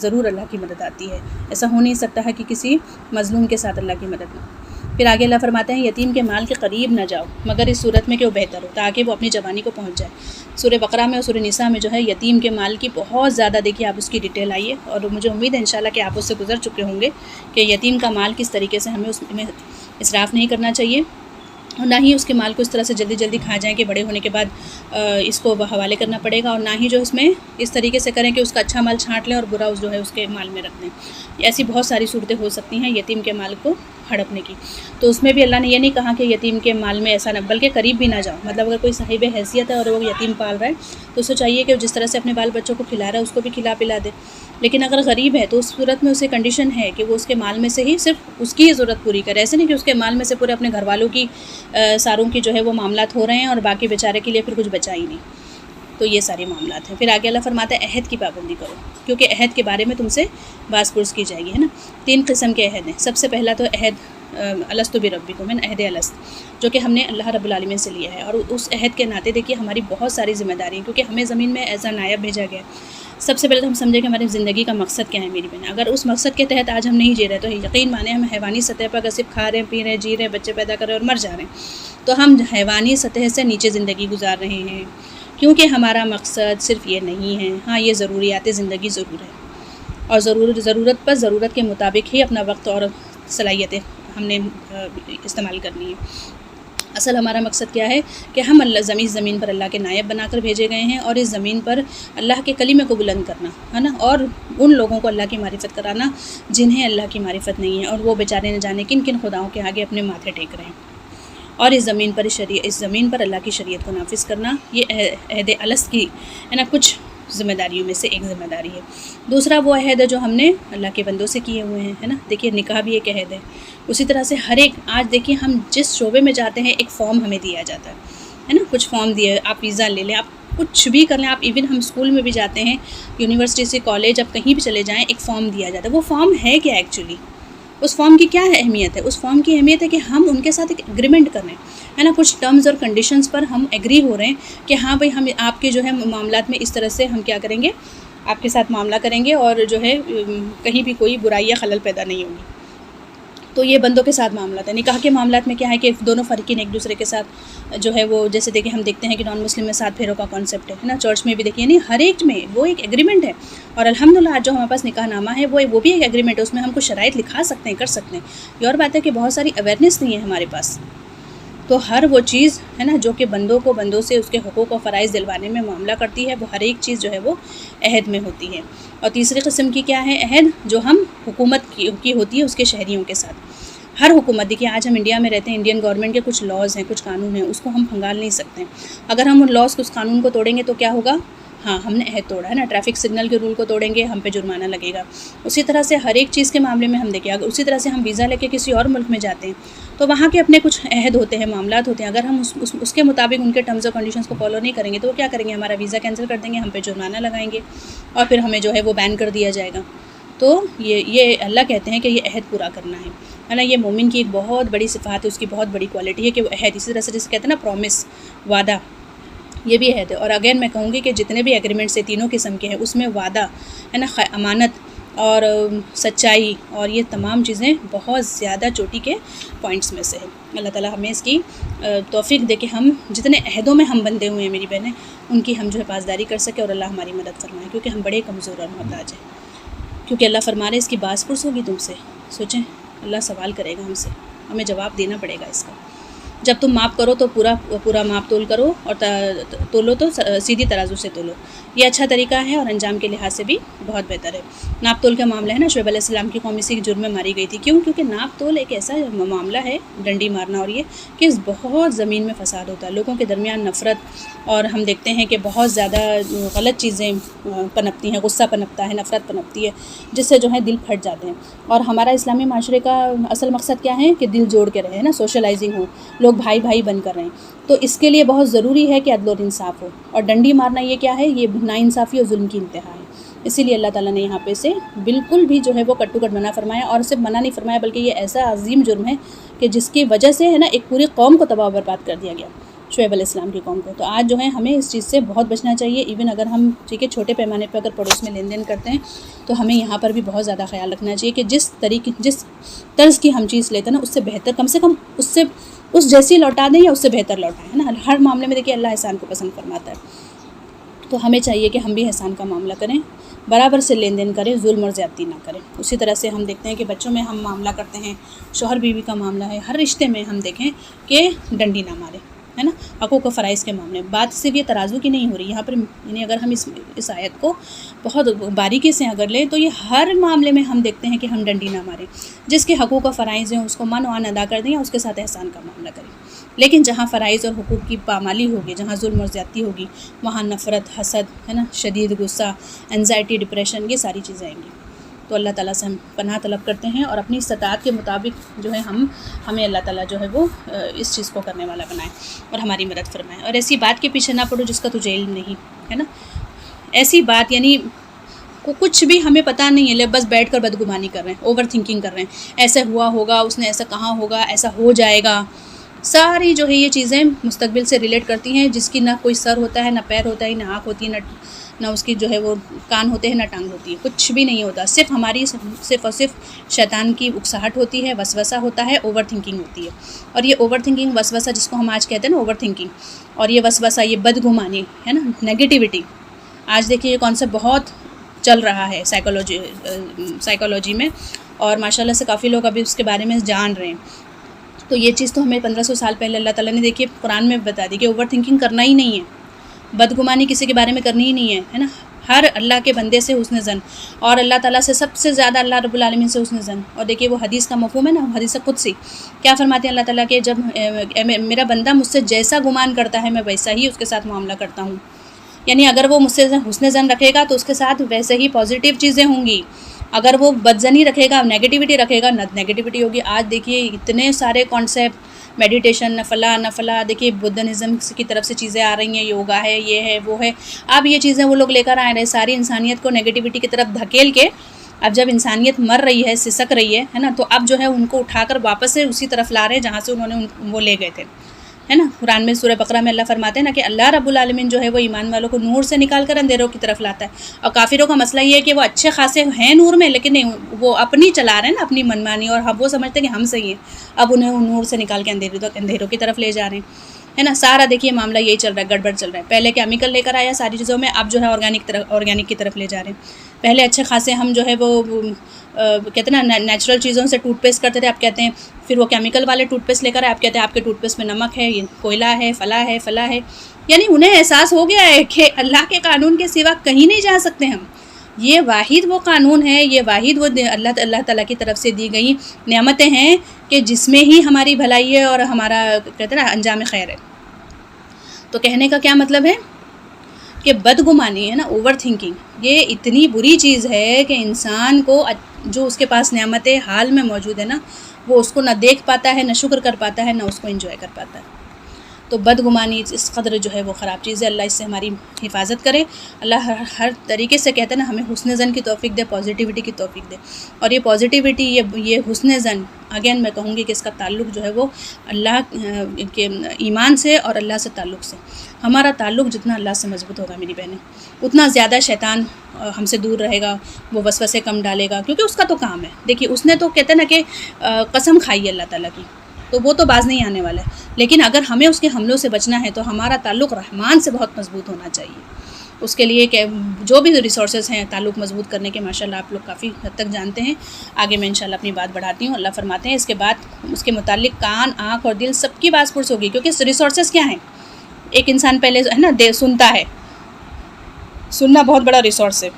ضرور اللہ کی مدد آتی ہے۔ ایسا ہو نہیں سکتا ہے کہ کسی مظلوم کے ساتھ اللہ کی مدد نہ۔ پھر آگے اللہ فرماتے ہیں یتیم کے مال کے قریب نہ جاؤ مگر اس صورت میں کہ وہ بہتر ہو، تاکہ وہ اپنی جوانی کو پہنچ جائے۔ سورہ بقرہ میں اور سورہ نساء میں جو ہے یتیم کے مال کی بہت زیادہ دیکھیے آپ اس کی ڈیٹیل آئی ہے، اور مجھے امید ہے انشاءاللہ کہ آپ اس سے گزر چکے ہوں گے کہ یتیم کا مال کس طریقے سے ہمیں اس میں اسراف نہیں کرنا چاہیے، اور نہ ہی اس کے مال کو اس طرح سے جلدی کھا جائیں کہ بڑے ہونے کے بعد اس کو حوالے کرنا پڑے گا، اور نہ ہی جو اس میں اس طریقے سے کریں کہ اس کا اچھا مال چھانٹ لیں اور برا جو ہے اس کے مال میں رکھ دیں۔ ایسی بہت ساری صورتیں ہو سکتی ہیں یتیم کے مال کو ہڑپنے کی۔ تو اس میں بھی اللہ نے یہ نہیں کہا کہ یتیم کے مال میں ایسا نہ، بلکہ قریب بھی نہ جاؤ۔ مطلب اگر کوئی صاحب حیثیت ہے اور وہ یتیم پال رہا ہے تو اسے چاہیے کہ جس طرح سے اپنے بال بچوں کو کھلا رہا ہے اس کو بھی کھلا پلا دے۔ لیکن اگر غریب ہے تو اس صورت میں اسے کنڈیشن ہے کہ وہ اس کے مال میں سے ہی صرف اس کی ہی ضرورت پوری کرے، ایسے نہیں کہ اس کے مال میں سے پورے اپنے گھر والوں کی ساروں کی جو ہے وہ معاملات ہو رہے ہیں اور باقی بیچارے کے لیے پھر کچھ بچا ہی نہیں۔ تو یہ سارے معاملات ہیں۔ پھر آگے اللہ فرماتا ہے عہد کی پابندی کرو، کیونکہ عہد کے بارے میں تم سے باز پرس کی جائے گی، ہے نا۔ 3 قسم کے عہد ہیں۔ سب سے پہلا تو عہد الست بربکم، عہد الست، جو کہ ہم نے اللہ رب العالمین سے لیا ہے، اور اس عہد کے ناطے دیکھیے ہماری بہت ساری ذمہ داری ہیں، کیونکہ ہمیں زمین میں ایز اے نائب بھیجا گیا ہے۔ سب سے پہلے تو ہم سمجھیں کہ ہماری زندگی کا مقصد کیا ہے میری بہن۔ اگر اس مقصد کے تحت آج ہم نہیں جی رہے تو یقین مانیں ہم حیوانی سطح پر اگر صرف کھا رہے ہیں، پی رہے ہیں، جی رہے ہیں، بچے پیدا کر رہے ہیں اور مر جا رہے ہیں، تو ہم حیوانی سطح سے نیچے زندگی گزار رہے ہیں، کیونکہ ہمارا مقصد صرف یہ نہیں ہے۔ ہاں، یہ ضروریات زندگی ضرور ہے، اور ضرورت پر ضرورت کے مطابق ہی اپنا وقت اور صلاحیتیں ہم نے استعمال کرنی ہے۔ اصل ہمارا مقصد کیا ہے کہ ہم زمین پر اللہ کے نائب بنا کر بھیجے گئے ہیں، اور اس زمین پر اللہ کے کلمے کو بلند کرنا ہے نا، اور ان لوگوں کو اللہ کی معرفت کرانا جنہیں اللہ کی معرفت نہیں ہے، اور وہ بیچارے نہ جانے کن کن خداؤں کے آگے اپنے ماتھے ٹیک رہے ہیں، اور اس زمین پر اللہ کی شریعت کو نافذ کرنا، یہ عہد الست کی ہے نا کچھ ذمہ داریوں میں سے ایک ذمہ داری ہے۔ دوسرا وہ عہد ہے جو ہم نے اللہ کے بندوں سے کیے ہوئے ہیں، ہے نا۔ دیکھیے نکاح بھی ایک عہد ہے، اسی طرح سے ہر ایک آج دیکھیے ہم جس شعبے میں جاتے ہیں ایک فارم ہمیں دیا جاتا ہے نا، کچھ فارم دیے، آپ ویزا لے لیں، آپ کچھ بھی کر لیں، آپ ایون ہم اسکول میں بھی جاتے ہیں، یونیورسٹی سے کالج، اب کہیں بھی چلے جائیں ایک فارم دیا جاتا ہے۔ وہ فارم ہے کیا ایکچولی؟ اس فارم کی کیا اہمیت ہے؟ اس فارم کی اہمیت ہے کہ ہم ان کے ساتھ ایک ایگریمنٹ کر رہے ہیں، ہے نا، کچھ ٹرمز اور کنڈیشنز پر ہم ایگری ہو رہے ہیں کہ ہاں بھائی ہم آپ کے جو ہے معاملات میں اس طرح سے ہم کیا کریں گے، آپ کے ساتھ معاملہ کریں گے، اور جو ہے کہیں بھی کوئی برائی یا خلل پیدا نہیں ہوگی۔ تو یہ بندوں کے ساتھ معاملات ہیں۔ نکاح کے معاملات میں کیا ہے کہ دونوں فریقین ایک دوسرے کے ساتھ جو ہے وہ، جیسے دیکھیں ہم دیکھتے ہیں کہ نان مسلم میں 7 پھیروں کا کانسیپٹ ہے نا، چرچ میں بھی دیکھیے، یعنی ہر ایک میں وہ ایک ایگریمنٹ ہے، اور الحمدللہ آج جو ہمارے پاس نکاح نامہ ہے وہ بھی ایک ایگریمنٹ ہے، اس میں ہم کچھ شرائط لکھا سکتے ہیں، کر سکتے ہیں۔ یہ اور بات ہے کہ بہت ساری اویئرنیس نہیں ہے ہمارے پاس، تو ہر وہ چیز ہے نا جو کہ بندوں کو بندوں سے اس کے حقوق و فرائض دلوانے میں معاملہ کرتی ہے، وہ ہر ایک چیز جو ہے وہ عہد میں ہوتی ہے۔ اور تیسری قسم کی کیا ہے عہد، جو ہم حکومت کی ہوتی ہے اس کے شہریوں کے ساتھ۔ ہر حکومت، دیکھیے آج ہم انڈیا میں رہتے ہیں، انڈین گورنمنٹ کے کچھ لاز ہیں، کچھ قانون ہیں، اس کو ہم پھنگال نہیں سکتے۔ اگر ہم ان لاز کو، اس قانون کو توڑیں گے تو کیا ہوگا؟ ہاں ہم نے عہد توڑا ہے نا، ٹریفک سگنل کے رول کو توڑیں گے، ہم پہ جرمانہ لگے گا۔ اسی طرح سے ہر ایک چیز کے معاملے میں ہم دیکھیں، اگر اسی طرح سے ہم ویزا لے کے کسی اور ملک میں جاتے ہیں تو وہاں کے اپنے کچھ عہد ہوتے ہیں، معاملات ہوتے ہیں، اگر ہم اس کے مطابق ان کے ٹرمز اور کنڈیشنز کو فالو نہیں کریں گے تو وہ کیا کریں گے؟ ہمارا ویزا کینسل کر دیں گے، ہم پہ جرمانہ لگائیں گے، اور پھر ہمیں جو ہے وہ بین کر دیا جائے گا۔ تو یہ اللہ کہتے ہیں کہ یہ عہد پورا کرنا ہے نا، یہ مومن کی ایک بہت بڑی صفات ہے، اس کی بہت بڑی کوالٹی ہے کہ وہ عہد، اسی طرح سے جسے کہتے ہیں نا پرومس، وعدہ، یہ بھی عہد ہے۔ اور اگین میں کہوں گی کہ جتنے بھی ایگریمنٹس ہیں تینوں قسم کے ہیں، اس میں وعدہ ہے نا، امانت اور سچائی، اور یہ تمام چیزیں بہت زیادہ چوٹی کے پوائنٹس میں سے ہے۔ اللہ تعالیٰ ہمیں اس کی توفیق دے کہ ہم جتنے عہدوں میں ہم بندھے ہوئے ہیں میری بہنیں، ان کی ہم جو ہے پاسداری کر سکیں، اور اللہ ہماری مدد فرمائے، کیونکہ ہم بڑے کمزور اور محتاج ہیں۔ کیونکہ اللہ فرما رہے اس کی باز پرس ہوگی تم سے، سوچیں اللہ سوال کرے گا ہم سے، ہمیں جواب دینا پڑے گا اس کا۔ جب تم ماپ کرو تو پورا ماپ تول کرو، اور تولو تو سیدھی ترازو سے تولو، یہ اچھا طریقہ ہے اور انجام کے لحاظ سے بھی بہت بہتر ہے۔ ناپ تول کا معاملہ ہے نا، شعیب علیہ السلام کی قوم اسی کے جرم میں ماری گئی تھی، کیونکہ ناپ تول ایک ایسا معاملہ ہے، ڈنڈی مارنا، اور یہ کہ بہت زمین میں فساد ہوتا ہے، لوگوں کے درمیان نفرت، اور ہم دیکھتے ہیں کہ بہت زیادہ غلط چیزیں پنپتی ہیں، غصہ پنپتا ہے، نفرت پنپتی ہے، جس سے جو ہے دل پھٹ جاتے ہیں۔ اور ہمارا اسلامی معاشرے کا اصل مقصد کیا ہے کہ دل جوڑ کے رہے نا، سوشلائزنگ ہو، لوگ بھائی بھائی بن کر رہیں، تو اس کے لیے بہت ضروری ہے کہ عدل اور انصاف ہو، اور ڈنڈی مارنا یہ کیا ہے؟ یہ ناانصافی اور ظلم کی انتہا ہے۔ اسی لیے اللہ تعالیٰ نے یہاں پہ سے بالکل بھی جو ہے وہ کٹ ٹو کٹ منع فرمایا، اور صرف منع نہیں فرمایا بلکہ یہ ایسا عظیم جرم ہے کہ جس کی وجہ سے ہے نا ایک پوری قوم کو تباہ و برباد کر دیا گیا، شعیب علیہ السلام کی قوم کو۔ تو آج جو ہے ہمیں اس چیز سے بہت بچنا چاہیے، ایون اگر ہم ٹھیک ہے چھوٹے پیمانے پہ اگر پڑوس میں لین دین کرتے ہیں تو ہمیں یہاں پر بھی بہت زیادہ خیال رکھنا چاہیے کہ جس طرز کی ہم چیز لیتے ہیں نا، اس سے بہتر، کم سے کم اس جیسی لوٹا دیں یا اس سے بہتر لوٹائیں، ہے نا۔ ہر معاملے میں دیکھیے اللہ احسان کو پسند فرماتا ہے، تو ہمیں چاہیے کہ ہم بھی احسان کا معاملہ کریں، برابر سے لین دین کریں، ظلم اور زیادتی نہ کریں۔ اسی طرح سے ہم دیکھتے ہیں کہ بچوں میں ہم معاملہ کرتے ہیں، شوہر بیوی کا معاملہ ہے، ہر رشتے میں ہم دیکھیں کہ ڈنڈی نہ ماریں، ہے نا۔ حقوق و فرائض کے معاملے میں بات صرف یہ ترازو کی نہیں ہو رہی یہاں پر، یعنی اگر ہم اس آیت کو بہت باریکی سے اگر لیں تو یہ ہر معاملے میں ہم دیکھتے ہیں کہ ہم ڈنڈی نہ ماریں، جس کے حقوق و فرائض ہیں اس کو من وان ادا کر دیں یا اس کے ساتھ احسان کا معاملہ کریں۔ لیکن جہاں فرائض اور حقوق کی پامالی ہوگی، جہاں ظلم اور زیادتی ہوگی، وہاں نفرت، حسد، ہے نا، شدید غصہ، انزائٹی، ڈپریشن، یہ ساری چیزیں آئیں گی۔ تو اللہ تعالیٰ سے ہم پناہ طلب کرتے ہیں، اور اپنی استطاعت کے مطابق جو ہے ہمیں اللہ تعالیٰ جو ہے وہ اس چیز کو کرنے والا بنائے اور ہماری مدد فرمائے، اور ایسی بات کے پیچھے نہ پڑو جس کا تجھے علم نہیں ہے نا۔ ایسی بات یعنی کچھ بھی ہمیں پتہ نہیں ہے، بس بیٹھ کر بدگمانی کر رہے ہیں، اوور تھنکنگ کر رہے ہیں، ایسا ہوا ہوگا، اس نے ایسا کہا ہوگا، ایسا ہو جائے گا، ساری جو ہے یہ چیزیں مستقبل سے ریلیٹ کرتی ہیں، جس کی نہ کوئی سر ہوتا ہے، نہ پیر ہوتا ہے، نہ آنکھ ہوتی ہے، نہ اس کی جو ہے وہ کان ہوتے ہیں، نہ ٹانگ ہوتی ہے، کچھ بھی نہیں ہوتا، صرف ہماری صرف اور صرف شیطان کی اکساہٹ ہوتی ہے، وسوسہ ہوتا ہے، اوور تھنکنگ ہوتی ہے۔ اور یہ اوور تھنکنگ، وسوسہ جس کو ہم آج کہتے ہیں نا اوور تھنکنگ، اور یہ وسوسہ، یہ بدگمانی ہے نا، نیگیٹیوٹی، آج دیکھیے یہ کانسیپٹ بہت چل رہا ہے سائیکالوجی میں، اور ماشاءاللہ سے کافی لوگ ابھی اس کے بارے میں جان رہے ہیں۔ تو یہ چیز تو ہمیں 1500 سال پہلے اللہ تعالیٰ نے دیکھیے قرآن میں بتا دی کہ اوور تھنکنگ کرنا ہی نہیں ہے، بدگمانی کسی کے بارے میں کرنی ہی نہیں ہے نا۔ ہر اللہ کے بندے سے حسن ظن، اور اللہ تعالیٰ سے سب سے زیادہ اللہ رب العالمین سے حسن ظن۔ اور دیکھیے وہ حدیث کا مفہوم ہے نا، حدیث قدسی، کیا فرماتے ہیں اللہ تعالیٰ کہ جب میرا بندہ مجھ سے جیسا گمان کرتا ہے میں ویسا ہی اس کے ساتھ معاملہ کرتا ہوں، یعنی اگر وہ مجھ سے حسن ظن رکھے گا تو اس کے ساتھ ویسے ہی پازیٹیو چیزیں ہوں گی، اگر وہ بدظنی رکھے گا، نیگیٹیوٹی رکھے گا، نیگیٹیوٹی ہوگی۔ آج دیکھیے اتنے سارے کانسیپٹ، میڈیٹیشن، نفلا، دیکھیے بدھزم کی طرف سے چیزیں آ رہی ہیں، یوگا ہے، یہ ہے، وہ ہے، اب یہ چیزیں وہ لوگ لے کر آ رہے ہیں، ساری انسانیت کو نیگیٹیوٹی کی طرف دھکیل کے اب جب انسانیت مر رہی ہے، سسک رہی ہے نا، تو اب جو ہے ان کو اٹھا کر واپس سے اسی طرف لا رہے ہیں جہاں سے انہوں نے وہ لے گئے تھے، ہے نا۔ قرآن میں سورہ بقرہ میں اللہ فرماتے ہیں نا کہ اللہ رب العالمین جو ہے وہ ایمان والوں کو نور سے نکال کر اندھیروں کی طرف لاتا ہے، اور کافروں کا مسئلہ یہ ہے کہ وہ اچھے خاصے ہیں نور میں، لیکن نہیں، وہ اپنی چلا رہے ہیں نا، اپنی منمانی، اور وہ سمجھتے ہیں کہ ہم صحیح ہیں، اب انہیں نور سے نکال کے اندھیروں کی طرف لے جا رہے ہیں، ہے نا۔ سارا دیکھیے معاملہ یہی چل رہا ہے، گڑبڑ چل رہا ہے۔ پہلے کیمیکل لے کر آیا ساری چیزوں میں، اب جو ہے آرگینک کی طرف لے جا رہے ہیں۔ پہلے اچھے خاصے ہم جو ہے وہ کہتے ہیں نا نیچرل چیزوں سے ٹوتھ پیسٹ کرتے تھے، اب کہتے ہیں پھر وہ کیمیکل والے ٹوتھ پیسٹ لے کر آئے، اب کہتے ہیں آپ کے ٹوتھ پیسٹ میں نمک ہے، یہ کوئلہ ہے، فلاں ہے، یعنی انہیں احساس ہو گیا ہے کہ اللہ کے قانون کے سوا کہیں نہیں جا سکتے ہم۔ یہ واحد وہ قانون ہے، یہ واحد وہ اللہ تعالیٰ کی طرف سے دی گئی نعمتیں ہیں کہ جس میں ہی ہماری بھلائی ہے اور ہمارا کہتے ہیں نا انجام خیر ہے۔ تو کہنے کا کیا مطلب ہے کہ بدگمانی ہے نا، اوور تھنکنگ، یہ اتنی بری چیز ہے کہ انسان کو جو اس کے پاس نعمتیں حال میں موجود ہے نا، وہ اس کو نہ دیکھ پاتا ہے، نہ شکر کر پاتا ہے، نہ اس کو انجوائے کر پاتا ہے۔ تو بدگمانی اس قدر جو ہے وہ خراب چیز ہے، اللہ اس سے ہماری حفاظت کرے۔ اللہ ہر طریقے سے کہتے ہیں نا ہمیں حسن زن کی توفیق دے، پازیٹیوٹی کی توفیق دے، اور یہ پازیٹیوٹی، یہ حسن زن، اگین میں کہوں گی کہ اس کا تعلق جو ہے وہ اللہ کے ایمان سے اور اللہ سے تعلق سے۔ ہمارا تعلق جتنا اللہ سے مضبوط ہوگا میری بہنیں، اتنا زیادہ شیطان ہم سے دور رہے گا، وہ وسوسے کم ڈالے گا، کیونکہ اس کا تو کام ہے۔ دیکھیے اس نے تو کہتے ہیں نا کہ قسم کھائی ہے اللہ تعالیٰ کی، تو وہ تو باز نہیں آنے والا ہے، لیکن اگر ہمیں اس کے حملوں سے بچنا ہے تو ہمارا تعلق رحمان سے بہت مضبوط ہونا چاہیے۔ اس کے لیے کہ جو بھی ریسورسز ہیں تعلق مضبوط کرنے کے، ماشاءاللہ آپ لوگ کافی حد تک جانتے ہیں۔ آگے میں انشاءاللہ اپنی بات بڑھاتی ہوں۔ اللہ فرماتے ہیں اس کے بعد اس کے متعلق کان، آنکھ اور دل سب کی باز پرس ہوگی، کیونکہ ریسورسز کیا ہیں؟ ایک انسان پہلے ہے نا سنتا ہے، سننا بہت بڑا ریسورس ہے،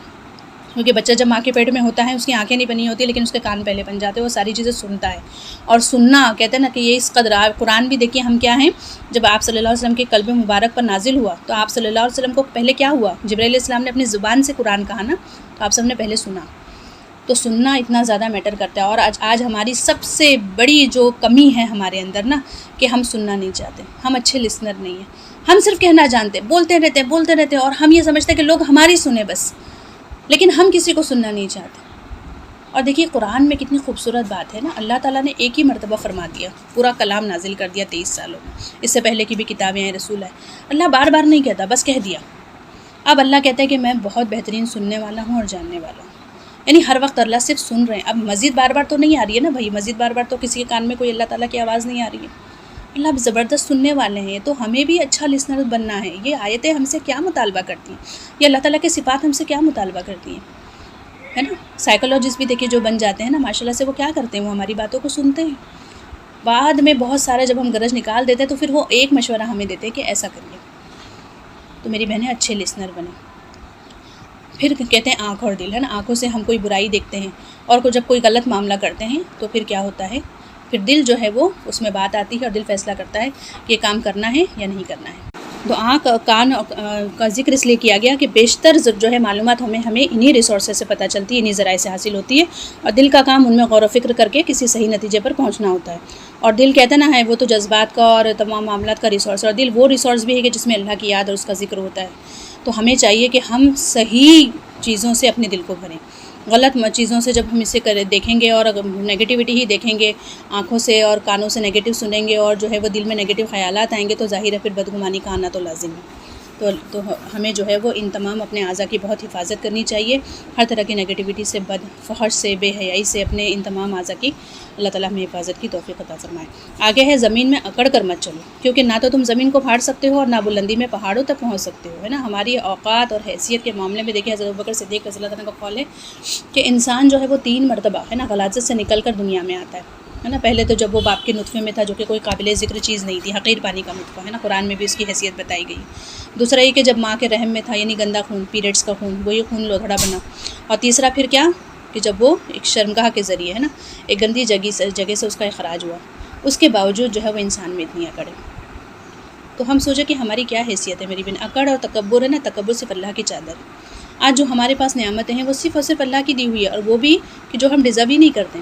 کیونکہ بچہ جب ماں کے پیٹ میں ہوتا ہے اس کی آنکھیں نہیں بنی ہوتی، لیکن اس کے کان پہلے بن جاتے ہیں، وہ ساری چیزیں سنتا ہے۔ اور سننا کہتے ہیں نا کہ یہ اس قدر، قرآن بھی دیکھیے ہم کیا ہیں، جب آپ صلی اللہ علیہ وسلم کے قلب مبارک پر نازل ہوا تو آپ صلی اللہ علیہ وسلم کو پہلے کیا ہوا؟ جبرائیل علیہ السلام نے اپنی زبان سے قرآن کہا نا، تو آپ سب نے پہلے سنا۔ تو سننا اتنا زیادہ میٹر کرتا ہے، اور آج ہماری سب سے بڑی جو کمی ہے ہمارے اندر نا، کہ ہم سننا نہیں چاہتے، ہم اچھے لسنر نہیں ہیں، ہم صرف کہنا جانتے، بولتے رہتے، اور ہم یہ سمجھتے ہیں کہ لوگ ہماری سنیں بس، لیکن ہم کسی کو سننا نہیں چاہتے۔ اور دیکھیے قرآن میں کتنی خوبصورت بات ہے نا، اللہ تعالیٰ نے ایک ہی مرتبہ فرما دیا، پورا کلام نازل کر دیا 23 سالوں میں، اس سے پہلے کی بھی کتابیں ہیں، رسول ہے، اللہ بار بار نہیں کہتا، بس کہہ دیا۔ اب اللہ کہتا ہے کہ میں بہت بہترین سننے والا ہوں اور جاننے والا ہوں، یعنی ہر وقت اللہ صرف سن رہے ہیں۔ اب مزید بار بار تو نہیں آ رہی ہے نا بھائی، مزید بار بار تو کسی کے کان میں کوئی اللہ تعالیٰ کی آواز نہیں آ رہی ہے، اللہ اب زبردست سننے والے ہیں، تو ہمیں بھی اچھا لسنر بننا ہے۔ یہ آیتیں ہم سے کیا مطالبہ کرتی ہیں، یہ اللہ تعالیٰ کے صفات ہم سے کیا مطالبہ کرتی ہیں، ہے نا۔ سائیکولوجسٹ بھی دیکھیے جو بن جاتے ہیں نا ماشاءاللہ سے، وہ کیا کرتے ہیں، وہ ہماری باتوں کو سنتے ہیں، بعد میں بہت سارا جب ہم گرج نکال دیتے ہیں تو پھر وہ ایک مشورہ ہمیں دیتے ہیں کہ ایسا کریے۔ تو میری بہنیں اچھے لسنر بنیں۔ پھر کہتے ہیں آنکھ اور دل، ہے نا، آنکھوں سے ہم کوئی برائی دیکھتے ہیں، اور جب کوئی غلط معاملہ کرتے ہیں تو پھر کیا ہوتا ہے، پھر دل جو ہے وہ اس میں بات آتی ہے اور دل فیصلہ کرتا ہے کہ یہ کام کرنا ہے یا نہیں کرنا ہے۔ تو آنکھ اور کان کا ذکر اس لیے کیا گیا کہ بیشتر جو ہے معلومات ہمیں انہی ریسورسز سے پتہ چلتی ہے، انہی ذرائع سے حاصل ہوتی ہے، اور دل کا کام ان میں غور و فکر کر کے کسی صحیح نتیجے پر پہنچنا ہوتا ہے۔ اور دل کہتے نا ہے وہ تو جذبات کا اور تمام معاملات کا ریسورس، اور دل وہ ریسورس بھی ہے کہ جس میں اللہ کی یاد اور اس کا ذکر ہوتا ہے۔ تو ہمیں چاہیے کہ ہم صحیح چیزوں سے اپنے دل کو بھریں، غلط چیزوں سے جب ہم اسے دیکھیں گے اور اگر نگیٹیوٹی ہی دیکھیں گے، آنکھوں سے اور کانوں سے نگیٹیو سنیں گے، اور جو ہے وہ دل میں نگیٹیو خیالات آئیں گے، تو ظاہر ہے پھر بدگمانی کا آنا تو لازم ہے۔ تو ہمیں جو ہے وہ ان تمام اپنے اعضاء کی بہت حفاظت کرنی چاہیے، ہر طرح کی نگیٹیوٹی سے، فحش سے، بے حیائی سے، اپنے ان تمام اعضاء کی اللہ تعالیٰ ہمیں حفاظت کی توفیق عطا فرمائے۔ آگے ہے زمین میں اکڑ کر مت چلو، کیونکہ نہ تو تم زمین کو پھاڑ سکتے ہو اور نہ بلندی میں پہاڑوں تک پہنچ سکتے ہو، ہے نا۔ ہماری اوقات اور حیثیت کے معاملے میں دیکھیں حضرت ابوبکر صدیق رضی اللہ عنہ کا قول ہے کہ انسان جو ہے وہ 3 مرتبہ ہے نا غلاظت سے نکل کر دنیا میں آتا ہے نا۔ پہلے تو جب وہ باپ کے نطفے میں تھا، جو کہ کوئی قابل ذکر چیز نہیں تھی، حقیر پانی کا نطفہ، ہے نا، قرآن میں بھی اس کی حیثیت بتائی گئی۔ دوسرا یہ کہ جب ماں کے رحم میں تھا، یعنی گندا خون، پیریڈز کا خون، وہی خون لوتھڑا بنا۔ اور تیسرا پھر کیا کہ جب وہ ایک شرمگاہ کے ذریعے، ہے نا، ایک گندی جگہ سے اس کا اخراج ہوا، اس کے باوجود جو ہے وہ انسان میں اتنی اکڑ ہے۔ تو ہم سوچیں کہ ہماری کیا حیثیت ہے میری بہن۔ اکڑ اور تکبر ہے نا، تکبر صرف اللہ کی چادر ہے۔ آج جو ہمارے پاس نعمتیں ہیں وہ صرف اور صرف اللہ کی دی ہوئی ہے، اور وہ بھی کہ جو ہم ڈیزرو ہی نہیں کرتے،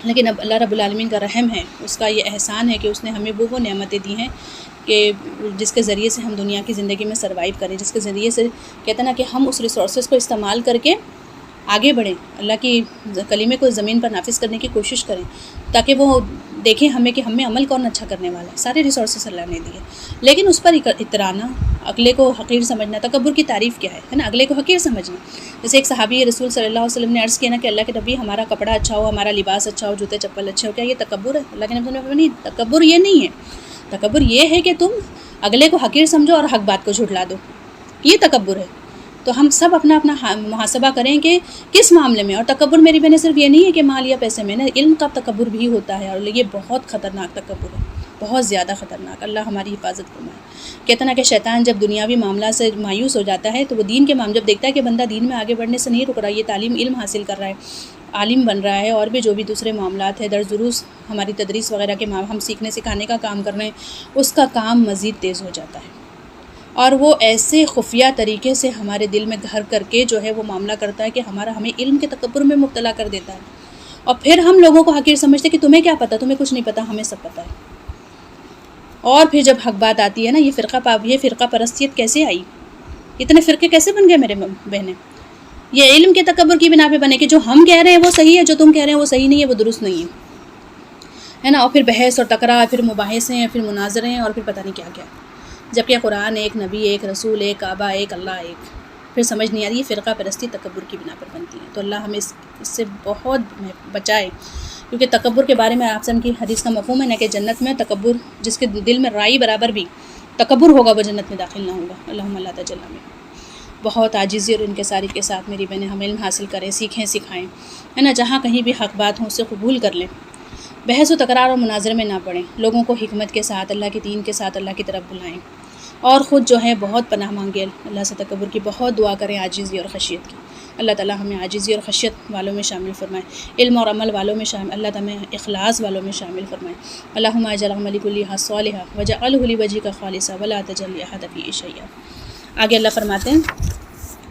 لیکن اب اللہ رب العالمین کا رحم ہے، اس کا یہ احسان ہے کہ اس نے ہمیں وہ نعمتیں دی ہیں کہ جس کے ذریعے سے ہم دنیا کی زندگی میں سروائیو کریں، جس کے ذریعے سے کہتے ہیں نا کہ ہم اس ریسورسز کو استعمال کر کے آگے بڑھیں، اللہ کی کلمے کو زمین پر نافذ کرنے کی کوشش کریں، تاکہ وہ دیکھیں ہمیں کہ ہم میں عمل کون اچھا کرنے والا ہے۔ سارے ریسورسز اللہ نے دیے، لیکن اس پر اترانا، اگلے کو حقیر سمجھنا، تکبر کی تعریف کیا ہے نا، اگلے کو حقیر سمجھنا۔ جیسے ایک صحابی رسول صلی اللہ علیہ وسلم نے عرض کیا نا کہ اللہ کے نبی ہمارا کپڑا اچھا ہو، ہمارا لباس اچھا ہو، جوتے چپل اچھے ہو، کیا یہ تکبر ہے؟ اللہ کے نبی نے فرمایا نہیں، تکبر یہ نہیں ہے، تکبر یہ ہے کہ تم اگلے کو حقیر سمجھو اور حق بات کو جھٹلا دو، یہ تکبر ہے۔ تو ہم سب اپنا محاسبہ کریں کہ کس معاملے میں۔ اور تکبر میری بہنیں صرف یہ نہیں ہے کہ مال یا پیسے میں، علم کا تکبر بھی ہوتا ہے، اور یہ بہت خطرناک تکبر ہے، بہت زیادہ خطرناک۔ اللہ ہماری حفاظت فرمائے۔ کہتے نا کہ شیطان جب دنیاوی معاملہ سے مایوس ہو جاتا ہے تو وہ دین کے معاملے جب دیکھتا ہے کہ بندہ دین میں آگے بڑھنے سے نہیں رک رہا، یہ تعلیم علم حاصل کر رہا ہے، عالم بن رہا ہے، اور بھی جو بھی دوسرے معاملات ہیں، درس دروس ہماری تدریس وغیرہ کے ہم سیکھنے سکھانے کا کام کر رہے ہیں، اس کا کام مزید تیز ہو جاتا ہے، اور وہ ایسے خفیہ طریقے سے ہمارے دل میں گھر کر کے جو ہے وہ معاملہ کرتا ہے کہ ہمیں علم کے تکبر میں مبتلا کر دیتا ہے، اور پھر ہم لوگوں کو حقیر سمجھتے کہ تمہیں کیا پتہ، تمہیں کچھ نہیں پتہ، ہمیں سب پتہ ہے۔ اور پھر جب حق بات آتی ہے نا، یہ فرقہ پرستیت کیسے آئی، اتنے فرقے کیسے بن گئے میرے بہنیں؟ یہ علم کے تکبر کی بنا پہ بنے کہ جو ہم کہہ رہے ہیں وہ صحیح ہے، جو تم کہہ رہے ہیں وہ صحیح نہیں ہے، وہ درست نہیں ہے نا، اور پھر بحث اور تکرار، پھر مباحثے ہیں، پھر مناظرے ہیں، اور پھر پتہ نہیں کیا کیا، جبکہ قرآن ایک، نبی ایک، رسول ایک، کعبہ ایک، اللہ ایک، پھر سمجھ نہیں آ رہی۔ یہ فرقہ پرستی تکبر کی بنا پر بنتی ہے، تو اللہ ہمیں اس سے بہت بچائے، کیونکہ تکبر کے بارے میں آپ سے کی حدیث کا مفہوم ہے نا کہ جنت میں تکبر، جس کے دل میں رائی برابر بھی تکبر ہوگا وہ جنت میں داخل نہ ہوگا۔ اللہم لا تجعلنا منہم۔ بہت عاجزی اور انکساری کے ساتھ میری بہنیں ہم علم حاصل کریں، سیکھیں، سکھائیں، ہے نا، جہاں کہیں بھی حق بات ہوں اسے قبول کر لیں، بحث و تکرار اور مناظرے میں نہ پڑیں، لوگوں کو حکمت کے ساتھ، اللہ کے دین کے ساتھ اللہ کی طرف بلائیں، اور خود جو ہے بہت پناہ مانگے اللہ سے، تکبر کی بہت دعا کریں، عاجزی اور خشیت کی۔ اللہ تعالیٰ ہمیں عاجزی اور خشیت والوں میں شامل فرمائے، علم اور عمل والوں میں شامل، اللہ تعالیٰ ہمیں اخلاص والوں میں شامل فرمائے۔ اللہم اجعل عملی کلہ صالحا واجعلہ لوجہک خالصا ولا تجعل لأحد فیہ شیئا۔ آگے اللہ فرماتے ہیں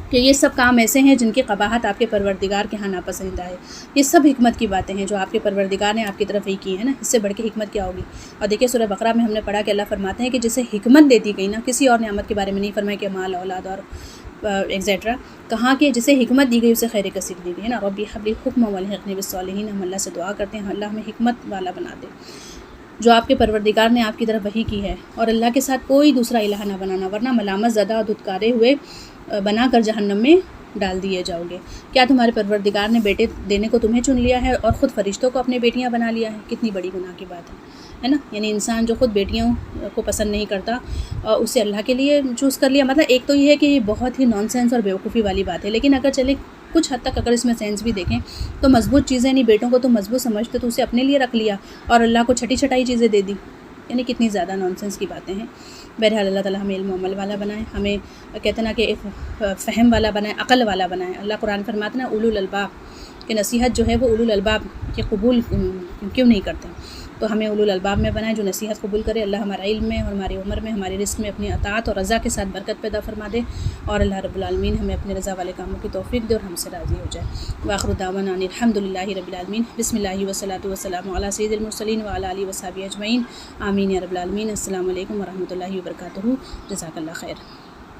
کہ یہ سب کام ایسے ہیں جن کی قباحت آپ کے پروردگار کے ہاں ناپسندیدہ ہے۔ یہ سب حکمت کی باتیں ہیں جو آپ کے پروردگار نے آپ کی طرف ہی کی ہیں نا، اس سے بڑھ کے حکمت کیا ہوگی۔ اور دیکھیے سورہ بقرہ میں ہم نے پڑھا کہ اللہ فرماتے ہیں کہ جسے حکمت دے دی گئی نا، کسی اور نعمت کے بارے میں نہیں فرمایا کہ مال، اولاد اور ایکسیٹرا، کہاں کہ جسے حکمت دی گئی اسے خیر کثیر دی گئی ہے نا۔ ربی حب لی حکما والحقنی بالصالحین، ہم اللہ سے دعا کرتے ہیں اللہ ہمیں حکمت والا بنا دے، جو آپ کے پروردگار نے آپ کی طرف وحی کی ہے، اور اللہ کے ساتھ کوئی دوسرا الہ نہ بنانا، ورنہ ملامت زدہ دھتکارے ہوئے بنا کر جہنم میں ڈال دیے جاؤ گے۔ کیا تمہارے پروردگار نے بیٹے دینے کو تمہیں چن لیا ہے اور خود فرشتوں کو اپنے بیٹیاں بنا لیا ہے؟ کتنی بڑی گناہ کی بات ہے نا، یعنی انسان جو خود بیٹیوں کو پسند نہیں کرتا اور اسے اللہ کے لیے چوز کر لیا، مطلب ایک تو یہ ہے کہ یہ بہت ہی نان سینس اور بیوقوفی والی بات ہے، لیکن اگر چلے کچھ حد تک اگر اس میں سینس بھی دیکھیں تو مضبوط چیزیں نہیں، بیٹوں کو تو مضبوط سمجھتے تو اسے اپنے لیے رکھ لیا اور اللہ کو چھٹی چھٹائی چیزیں دے دی، یعنی کتنی زیادہ نان سینس کی باتیں ہیں۔ بہرحال اللہ تعالیٰ ہمیں علم و عمل والا بنائے، ہمیں کہتے نا کہ فہم والا بنائے، عقل والا بنائے۔ اللہ قرآن فرماتا نا اولو الالباب کہ نصیحت جو ہے وہ اولو الالباب کے قبول کیوں نہیں کرتے، تو ہمیں اولو الالباب میں بنائے جو نصیحت قبول کرے۔ اللہ ہمارا علم میں اور ہماری عمر میں، ہمارے رزق میں اپنی اطاعت اور رضا کے ساتھ برکت پیدا فرما دے، اور اللہ رب العالمین ہمیں اپنے رضا والے کاموں کی توفیق دے اور ہم سے راضی ہو جائے۔ وآخر دعوانا ان الحمد للہ رب العالمین۔ بسم اللہ والصلاۃ والسلام علی سید المرسلین وعلی آلہ وصحبہ اجمعین، آمین یا رب العالمین۔ السلام علیکم ورحمۃ اللہ وبرکاتہ۔ جزاک اللہ خیر۔